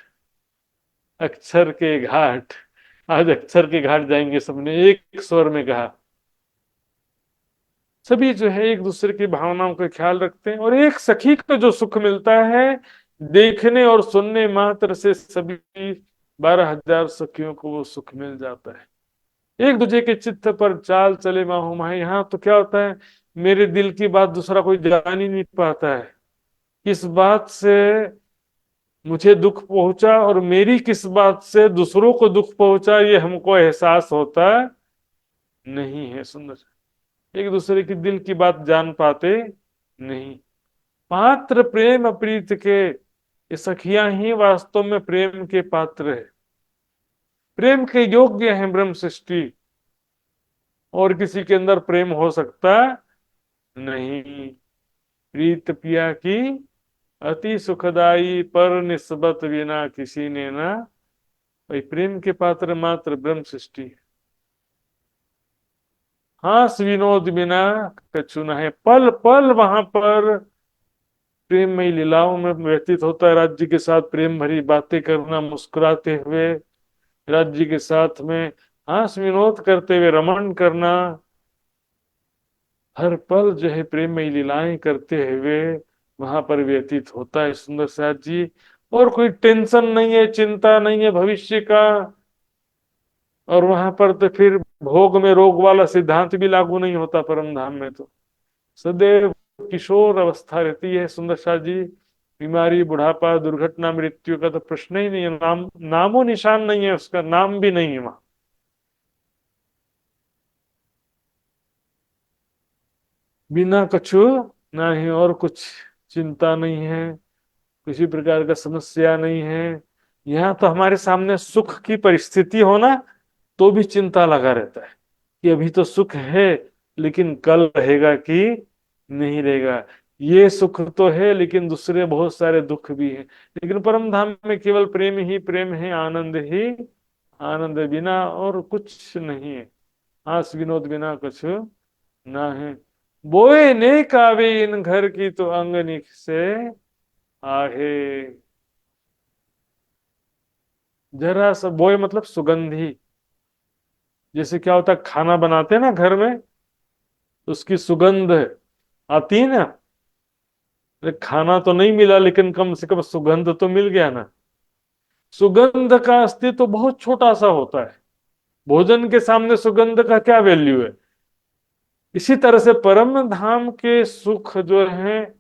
अक्षर के घाट। आज अक्षर के घाट जाएंगे, सबने एक स्वर में कहा। सभी जो है एक दूसरे की भावनाओं का ख्याल रखते हैं, और एक सखी को जो सुख मिलता है देखने और सुनने मात्र से सभी 12,000 सखियों को वो सुख मिल जाता है। एक दूसरे के चित्त पर चाल चले माहो माहे। यहाँ तो क्या होता है, मेरे दिल की बात दूसरा कोई जान ही नहीं पाता है, किस बात से मुझे दुख पहुंचा और मेरी किस बात से दूसरों को दुख पहुंचा, ये हमको एहसास होता नहीं है। सुंदर, एक दूसरे की दिल की बात जान पाते नहीं। पात्र प्रेम प्रीत के, ये सखियां ही वास्तव में प्रेम के पात्र है, प्रेम के योग्य है ब्रह्म सृष्टि। और किसी के अंदर प्रेम हो सकता नहीं। प्रीत पिया की अति सुखदाई, पर निस्बत बिना किसी ने ना। भाई प्रेम के पात्र मात्र ब्रह्म सृष्टि। हास विनोद बिना कछु न है, पल पल वहां पर प्रेममयी लीलाओं में व्यतीत होता है। राज्य के साथ प्रेम भरी बातें करना, मुस्कुराते हुए राज्य के साथ में हास विनोद करते हुए रमण करना, हर पल जो है प्रेममयी लीलाएं करते हुए वहां पर व्यतीत होता है। सुंदर साथ जी, और कोई टेंशन नहीं है, चिंता नहीं है भविष्य का। और वहां पर तो फिर भोग में रोग वाला सिद्धांत भी लागू नहीं होता परम धाम में, तो सदैव किशोर अवस्था रहती है। सुंदर शाह जी, बीमारी बुढ़ापा दुर्घटना मृत्यु का तो प्रश्न ही नहीं है, नामो निशान नहीं है, उसका नाम भी नहीं है वहां। बिना कछु ना ही, और कुछ चिंता नहीं है, किसी प्रकार का समस्या नहीं है। यहाँ तो हमारे सामने सुख की परिस्थिति हो ना, तो भी चिंता लगा रहता है कि अभी तो सुख है, लेकिन कल रहेगा कि नहीं रहेगा। ये सुख तो है, लेकिन दूसरे बहुत सारे दुख भी हैं। लेकिन परम धाम में केवल प्रेम ही प्रेम है, आनंद ही आनंद, बिना और कुछ नहीं है। हास विनोद बिना कुछ ना है। बोए नेक आवे इन घर की, तो अंगनिक से आहे। जरा सा बोए मतलब सुगंधी। जैसे क्या होता है, खाना बनाते हैं ना घर में, तो उसकी सुगंध आती है ना। अरे खाना तो नहीं मिला, लेकिन कम से कम सुगंध तो मिल गया ना। सुगंध का अस्तित्व बहुत छोटा सा होता है। भोजन के सामने सुगंध का क्या वैल्यू है। इसी तरह से परम धाम के सुख जो है,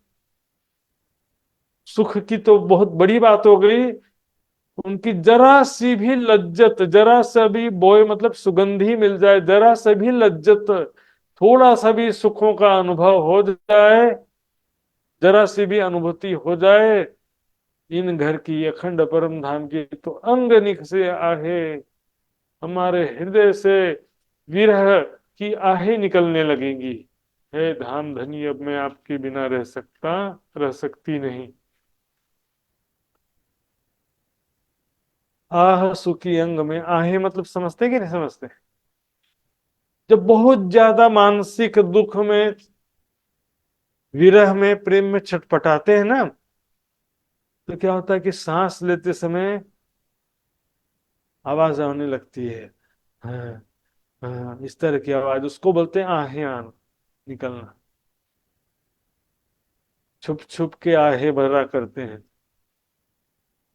सुख की तो बहुत बड़ी बात हो गई। उनकी जरा सी भी लज्जत, जरा सा भी बोए मतलब सुगंधी मिल जाए, जरा सा भी लज्जत, थोड़ा सा भी सुखों का अनुभव हो जाए, जरा सी भी अनुभूति हो जाए इन घर की अखंड परम धाम की, तो अंग निक से आहे। हमारे हृदय से विरह की आहें निकलने लगेंगी। हे धाम धनी, अब मैं आपके बिना रह सकता, रह सकती नहीं। आह सुखी अंग में, आहे मतलब समझते कि नहीं समझते। जब बहुत ज्यादा मानसिक दुख में, विरह में, प्रेम में छटपटाते हैं ना, तो क्या होता है कि सांस लेते समय आवाज आने लगती है। हाँ, हाँ, इस तरह की आवाज, उसको बोलते हैं आहें आना, निकलना। छुप छुप के आहे भरा करते हैं।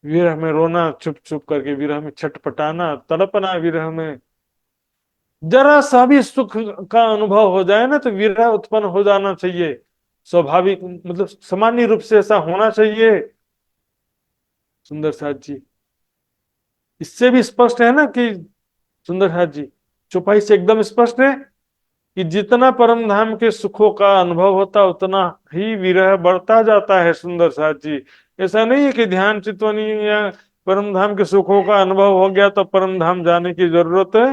विरह में रोना, छुप छुप करके विरह में छटपटाना, तड़पना विरह में। जरा सा भी सुख का अनुभव हो जाए ना, तो विरह उत्पन्न हो जाना चाहिए। स्वाभाविक मतलब सामान्य रूप से ऐसा होना चाहिए। सुंदर साथ जी, इससे भी स्पष्ट है ना कि, सुंदर साथ जी, चौपाई से एकदम स्पष्ट है कि जितना परम धाम के सुखों का अनुभव होता, उतना ही विरह बढ़ता जाता है। सुंदर साथ जी, ऐसा नहीं है कि ध्यान चितवनी या परम धाम के सुखों का अनुभव हो गया तो परम धाम जाने की जरूरत है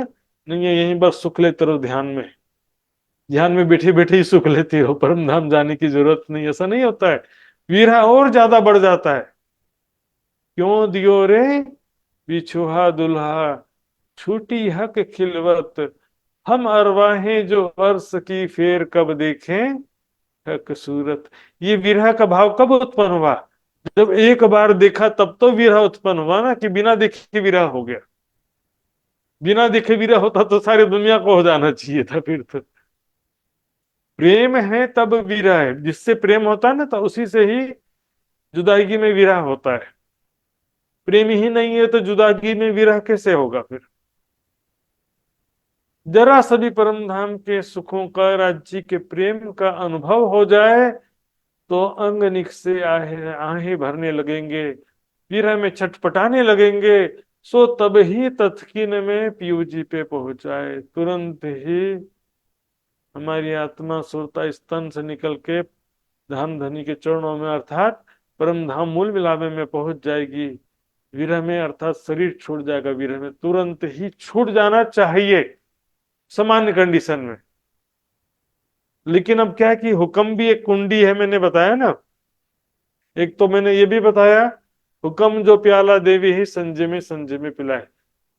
नहीं है, यहीं बस सुख लेते रहो ध्यान में। ध्यान में बैठे बैठे ही सुख लेते हो, परम धाम जाने की जरूरत नहीं, ऐसा नहीं होता है। विरह और ज्यादा बढ़ जाता है। क्यों दियो रे बिछुहा दुल्हा, छूटी हक खिलवत, हम अरवाहें जो अर्श की फेर कब देखें हक सूरत। ये विरह का भाव कब उत्पन्न हुआ, जब एक बार देखा तब तो विरह उत्पन्न हुआ ना, कि बिना देखे विरह हो गया। बिना देखे विरह होता तो सारी दुनिया को हो जाना चाहिए था फिर तो। प्रेम है तब विरह है, जिससे प्रेम होता है ना, तो उसी से ही जुदाई में विरह होता है। प्रेम ही नहीं है तो जुदाई में विरह कैसे होगा फिर। जरा सभी परम धाम के सुखों का, राज्य के प्रेम का अनुभव हो जाए, तो अंग निक से आहे आहें भरने लगेंगे, विरह में छटपटाने लगेंगे। सो तब ही तत्किन में पीयू जी पे पहुंचाए, तुरंत ही हमारी आत्मा सुरता स्तन से निकल के धाम धनी के चरणों में, अर्थात परम धाम मूल मिलावे में पहुंच जाएगी। विरह में अर्थात शरीर छूट जाएगा, विरह में तुरंत ही छूट जाना चाहिए सामान्य कंडीशन में। लेकिन अब क्या है कि हुक्म भी एक कुंडी है, मैंने बताया ना। एक तो मैंने ये भी बताया, हुक्म जो प्याला देवी ही संजय में पिलाए।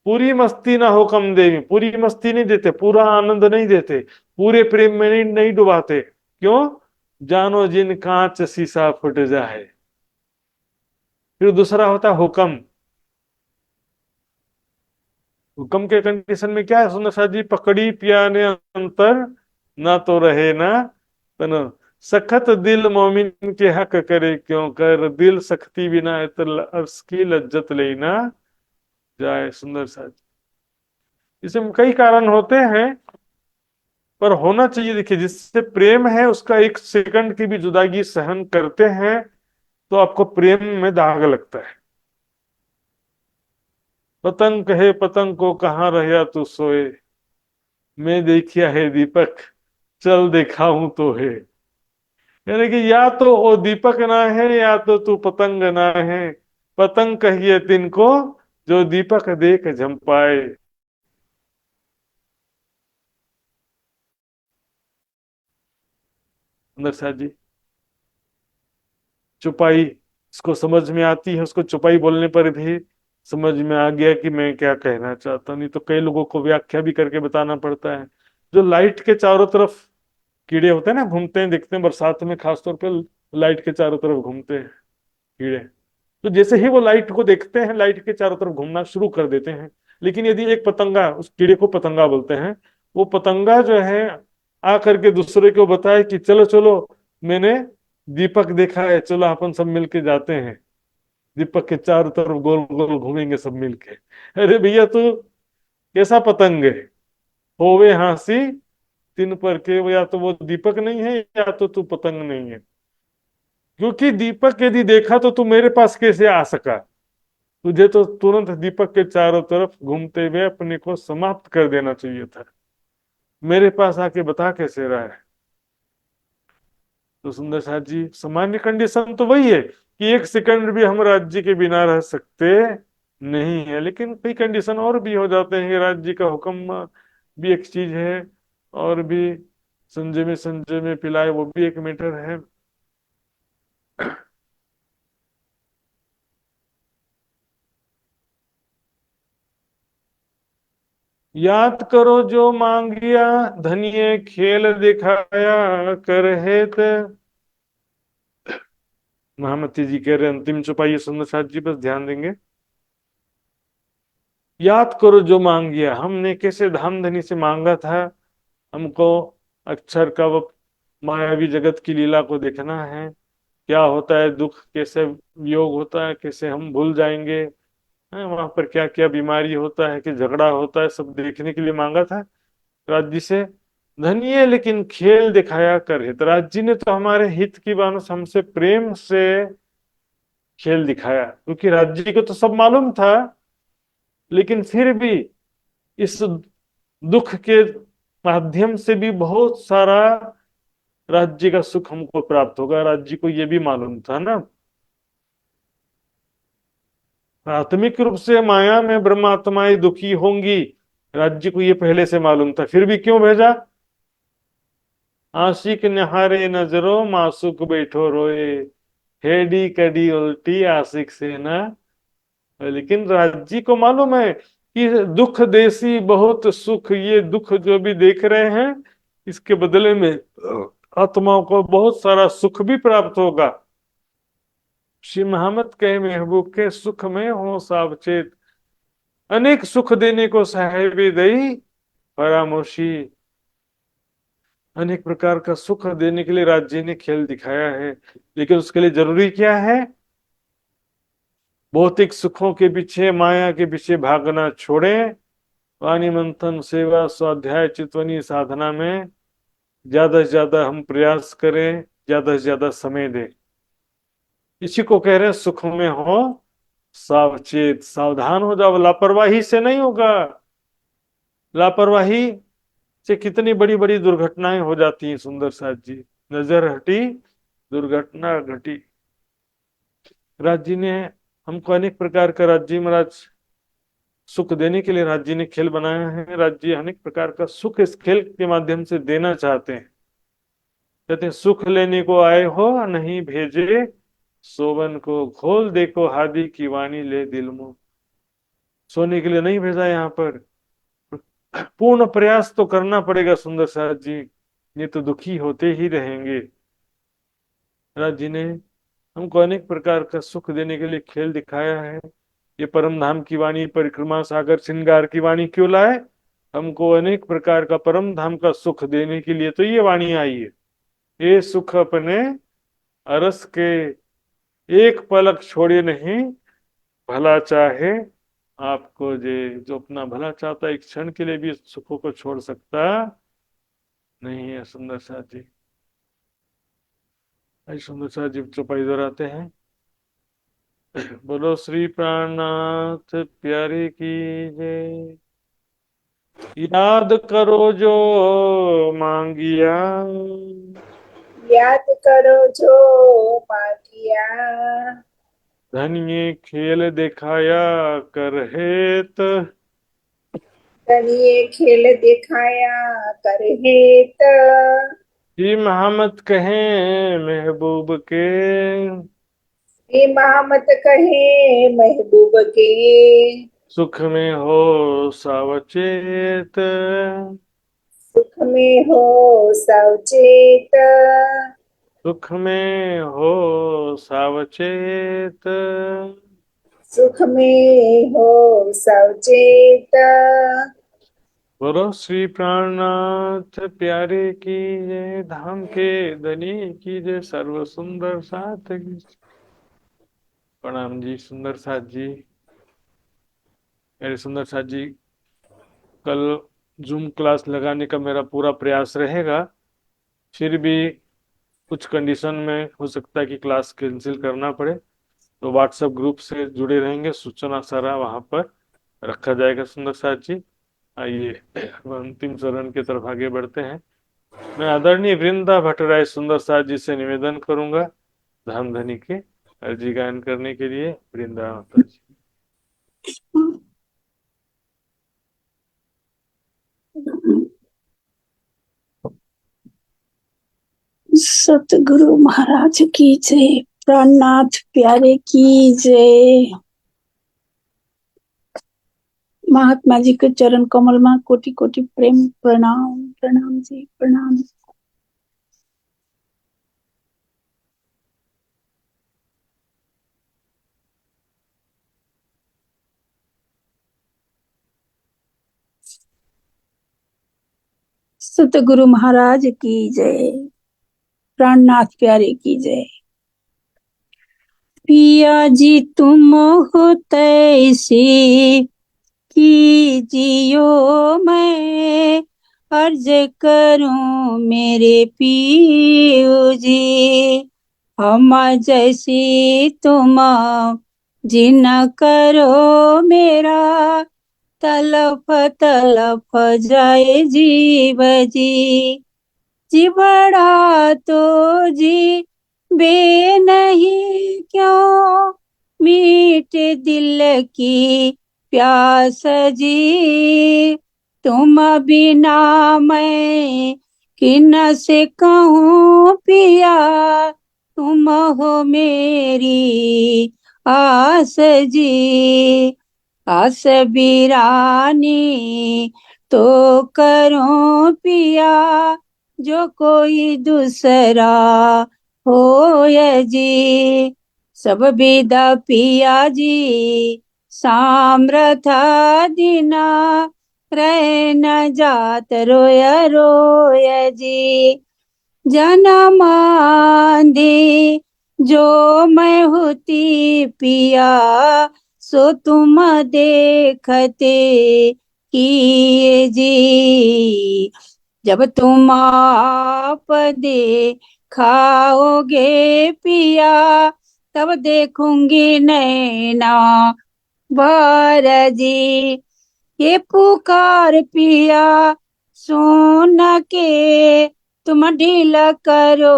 पूरी मस्ती ना हुक्म देवी, पूरी मस्ती नहीं देते, पूरा आनंद नहीं देते, पूरे प्रेम में नहीं डुबाते। क्यों? जानो जिन कांच शीशा फुट जाए। फिर दूसरा होता है हुक्म। हुक्म के कंडीशन में क्या है सुंदर साथ जी, पकड़ी पिया ने अंतर, ना तो रहे ना तन, सखत दिल मोमिन के हक करे क्यों कर, दिल सख्ती बिना इतर अर्श की लज्जत लेना जाए। सुंदर साथ जी, इसमें कई कारण होते हैं, पर होना चाहिए। देखिए, जिससे प्रेम है उसका एक सेकंड की भी जुदाई सहन करते हैं, तो आपको प्रेम में दाग लगता है। पतंग कहे पतंग को, कहाँ रहा तू सोए, मैं देखिया है दीपक, चल दिखाऊं तो है। यानी कि या तो वो दीपक ना है, या तो तू पतंग ना है, पतंग कहिए तिनको जो दीपक देख झंपाए। सुंदर साथ जी, चुपाई इसको समझ में आती है, उसको चुपाई बोलने पर भी समझ में आ गया कि मैं क्या कहना चाहता हूं। नहीं तो कई लोगों को व्याख्या भी करके बताना पड़ता है। जो लाइट के चारों तरफ कीड़े होते हैं ना, घूमते हैं, दिखते हैं बरसात में खासतौर पे, लाइट के चारों तरफ घूमते हैं कीड़े। तो जैसे ही वो लाइट को देखते हैं, लाइट के चारों तरफ घूमना शुरू कर देते हैं। लेकिन यदि एक पतंगा, उस कीड़े को पतंगा बोलते हैं, वो पतंगा जो है आकर के दूसरे को बताए कि चलो चलो, मैंने दीपक देखा है, चलो अपन सब मिलके जाते हैं, दीपक के चारों तरफ गोल गोल घूमेंगे सब मिलके। अरे भैया तू कैसा पतंग है, होवे हंसी तिन पर के, या तो वो दीपक नहीं है या तो तू पतंग नहीं है। क्योंकि दीपक यदि देखा तो तू मेरे पास कैसे आ सका? तुझे तो तुरंत दीपक के चारों तरफ घूमते हुए अपने को समाप्त कर देना चाहिए था, मेरे पास आके बता कैसे रहा है? तो सुंदर साथ जी, सामान्य कंडीशन तो वही है कि एक सेकंड भी हम राज्य के बिना रह सकते नहीं है। लेकिन कई कंडीशन और भी हो जाते हैं, राज्य का हुक्म भी एक चीज है, और भी संजय में पिलाए वो भी एक मैटर है। याद करो जो मांगिया, धनिये खेल दिखाया कर हेत। महामती जी कह रहे अंतिम चौपाई सुंदर साथ जी, बस ध्यान देंगे। याद करो जो मांगिया, हमने कैसे धाम धनी से मांगा था, हमको अक्षर का वो मायावी जगत की लीला को देखना है। क्या होता है दुख, कैसे योग होता है, कैसे हम भूल जाएंगे, वहां पर क्या क्या बीमारी होता है, कि झगड़ा होता है, सब देखने के लिए मांगा था राज जी से। धनिये लेकिन खेल दिखाया कर हित, राज जी ने तो हमारे हित की बानों हमसे प्रेम से खेल दिखाया, क्योंकि राज जी को तो सब मालूम था। लेकिन फिर भी इस दुख के माध्यम से भी बहुत सारा राज्य का सुख हमको प्राप्त होगा, राज्य को ये भी मालूम था ना। प्राथमिक रूप से माया में ब्रह्मात्माएं दुखी होंगी, राज्य को ये पहले से मालूम था, फिर भी क्यों भेजा? आशिक निहारे नजरो मासूक बैठो रोए, हेडी कडी उल्टी आशिक से ना। लेकिन राज्य को मालूम है कि दुख देसी बहुत सुख, ये दुख जो भी देख रहे हैं इसके बदले में आत्माओं को बहुत सारा सुख भी प्राप्त होगा। श्री महामत कहे महबूब के सुख में हो सावचेत, अनेक सुख देने को साहेबे दई परामर्शी। अनेक प्रकार का सुख देने के लिए राज्य ने खेल दिखाया है, लेकिन उसके लिए जरूरी क्या है? भौतिक सुखों के पीछे, माया के पीछे भागना छोड़ें, वाणी मंथन सेवा स्वाध्याय चितवनी साधना में ज्यादा से ज्यादा हम प्रयास करें, ज्यादा से ज्यादा समय दें। इसी को कह रहे हैं सुख में हो सावचेत, सावधान हो जाओ, लापरवाही से नहीं होगा। लापरवाही से कितनी बड़ी बड़ी दुर्घटनाएं हो जाती हैं सुंदर साथ जी। नजर हटी दुर्घटना घटी। राज्य ने हमको अनेक प्रकार का, राज्य महाराज सुख देने के लिए राज्य ने खेल बनाया है। राज्य अनेक प्रकार का सुख इस खेल के माध्यम से देना चाहते हैं। कहते हैं सुख लेने को आए हो नहीं भेजे, सोवन को खोल देखो हादी की वाणी ले दिल में। सोने के लिए नहीं भेजा यहाँ पर, पूर्ण प्रयास तो करना पड़ेगा सुंदर साथ जी, ये तो दुखी होते ही रहेंगे। राज्य ने हमको अनेक प्रकार का सुख देने के लिए खेल दिखाया है। ये परम धाम की वाणी, परिक्रमा सागर श्रृंगार की वाणी क्यों लाए? हमको अनेक प्रकार का परम धाम का सुख देने के लिए तो ये वाणी आई है। ये सुख अपने अरस के, एक पलक छोड़े नहीं, भला चाहे आपको जे। जो अपना भला चाहता है एक क्षण के लिए भी इस सुखों को छोड़ सकता नहीं है सुंदर साथ जी। आई सुंदर साथ जी चौपाई दोहराते हैं। बोलो श्री प्राणनाथ प्यारे की जय। याद करो जो मांगिया, याद करो जो मांगिया, धनिये खेल दिखाया कर हेत, तनिए खेल दिखाया कर हेत, जी महामत कहें महबूब के, हे महामत कहे महबूब के, सुख में हो सावचेत, सुख में हो सावचेत, सुख में हो सावचेत। सुख में हो सावचेत। बोलो श्री प्राणनाथ प्यारे की जय, धाम के धनी की जय, सर्व सुंदर साथ की। प्रणाम जी सुंदर साथ जी। मेरे सुंदर साथ जी, कल जूम क्लास लगाने का मेरा पूरा प्रयास रहेगा। फिर भी कुछ कंडीशन में हो सकता है कि क्लास कैंसिल करना पड़े, तो व्हाट्सएप ग्रुप से जुड़े रहेंगे, सूचना सारा वहां पर रखा जाएगा। सुंदर साथ जी, आइए अब अंतिम चरण की तरफ आगे बढ़ते हैं। मैं आदरणीय वृंदा भट्टराय सुंदर साथ जी से निवेदन करूंगा धाम धनी के अर्जी गायन करने के लिए। वृंदा माता जी। सतगुरु महाराज की जय, प्राणनाथ प्यारे की जय। महात्मा जी के चरण कमल में कोटि कोटि प्रेम प्रणाम। प्रणाम जी प्रणाम। सतगुरु महाराज की जय, प्राणनाथ प्यारे की जय। पिया जी तुम हो तैसी कीजियो, मैं अर्ज करूं मेरे पियो जी। हम जैसी तुम जिन करो, मेरा तलफ तलफ जाए जीव जी। जी बड़ा तो जी बे नहीं, क्यों मीठे दिल की प्यास जी। तुम बिना मैं किन से कहूँ पिया, तुम हो मेरी आस जी। आस बिरानी तो करो पिया, जो कोई दूसरा हो जी। सब विदा पिया जी साम्रथा दीना, रह न जात रोय रोय जी। जनमांदी जो मैं होती पिया, सो तुम देखते किए जी। जब तुम आप खाओगे पिया, तब देखूंगी नैना भर जी। ये पुकार पिया सुन के, तुम ढील करो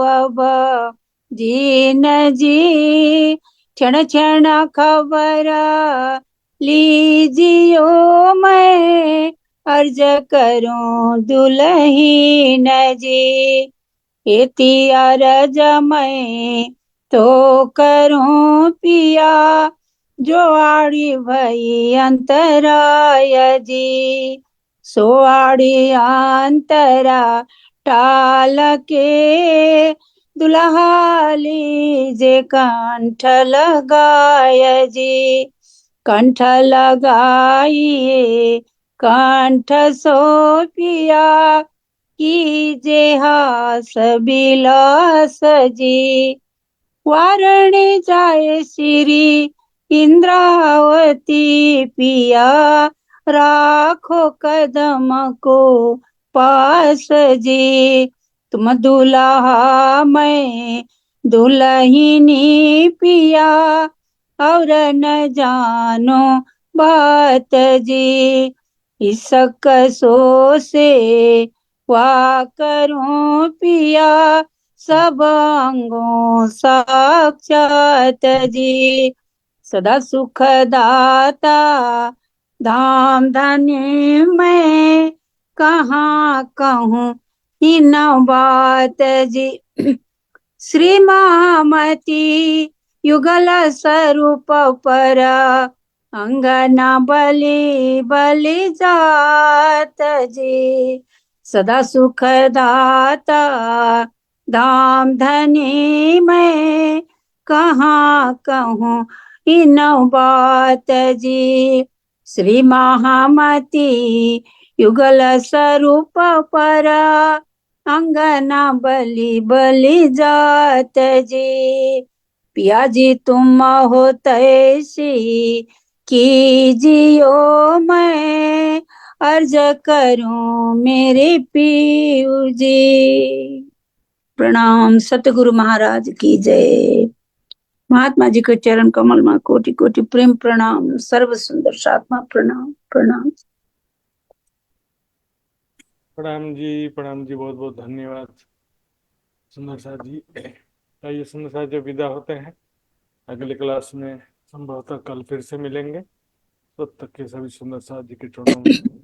अब जीन जी। क्षण क्षण खबर लीजियो, मैं अर्ज करूं दुल्हीन जी। इति अरज मैं तो करूं पिया, जो आड़ी भई अंतराय जी। सो आड़ी अंतरा टाल के, दुल्हा लीजे कंठ लगाय जी। कंठ लगाइए कंठ सो पिया, कीजे हास बिलास जी। वारणे जाए श्री इंद्रावती पिया, राखो कदम को पास जी। तुम दुल्हा मैं दुल्हिनी पिया, और न जानो बात जी। इसक सो से वा करूं पिया, सब अंगों साक्षात जी। सदा सुख दाता धाम धन्य मैं कहाँ कहूँ इन बात जी। श्री महामती युगल स्वरूप पर अंगना बलि बलि जात जी। सदा सुख दाता धाम धनी मैं कहाँ कहूँ इन बात जी। श्री महामती युगल स्वरूप पर अंगना बलि बलि जात जी। पिया जी तुम हो तैसी कीजियो मैं अर्ज करूं मेरे पीयू जी। प्रणाम सतगुरु महाराज की जय। महात्मा जी के चरण कमल में कोटि कोटि प्रेम प्रणाम। सर्व सुंदर सात्मा प्रणाम प्रणाम। प्रणाम जी, बहुत बहुत धन्यवाद सुंदर साथ जी। आइए सुंदर साथ जो विदा होते हैं, अगले क्लास में संभवतः कल फिर से मिलेंगे। तब तक के सभी सुंदर साथ जी के चरणों में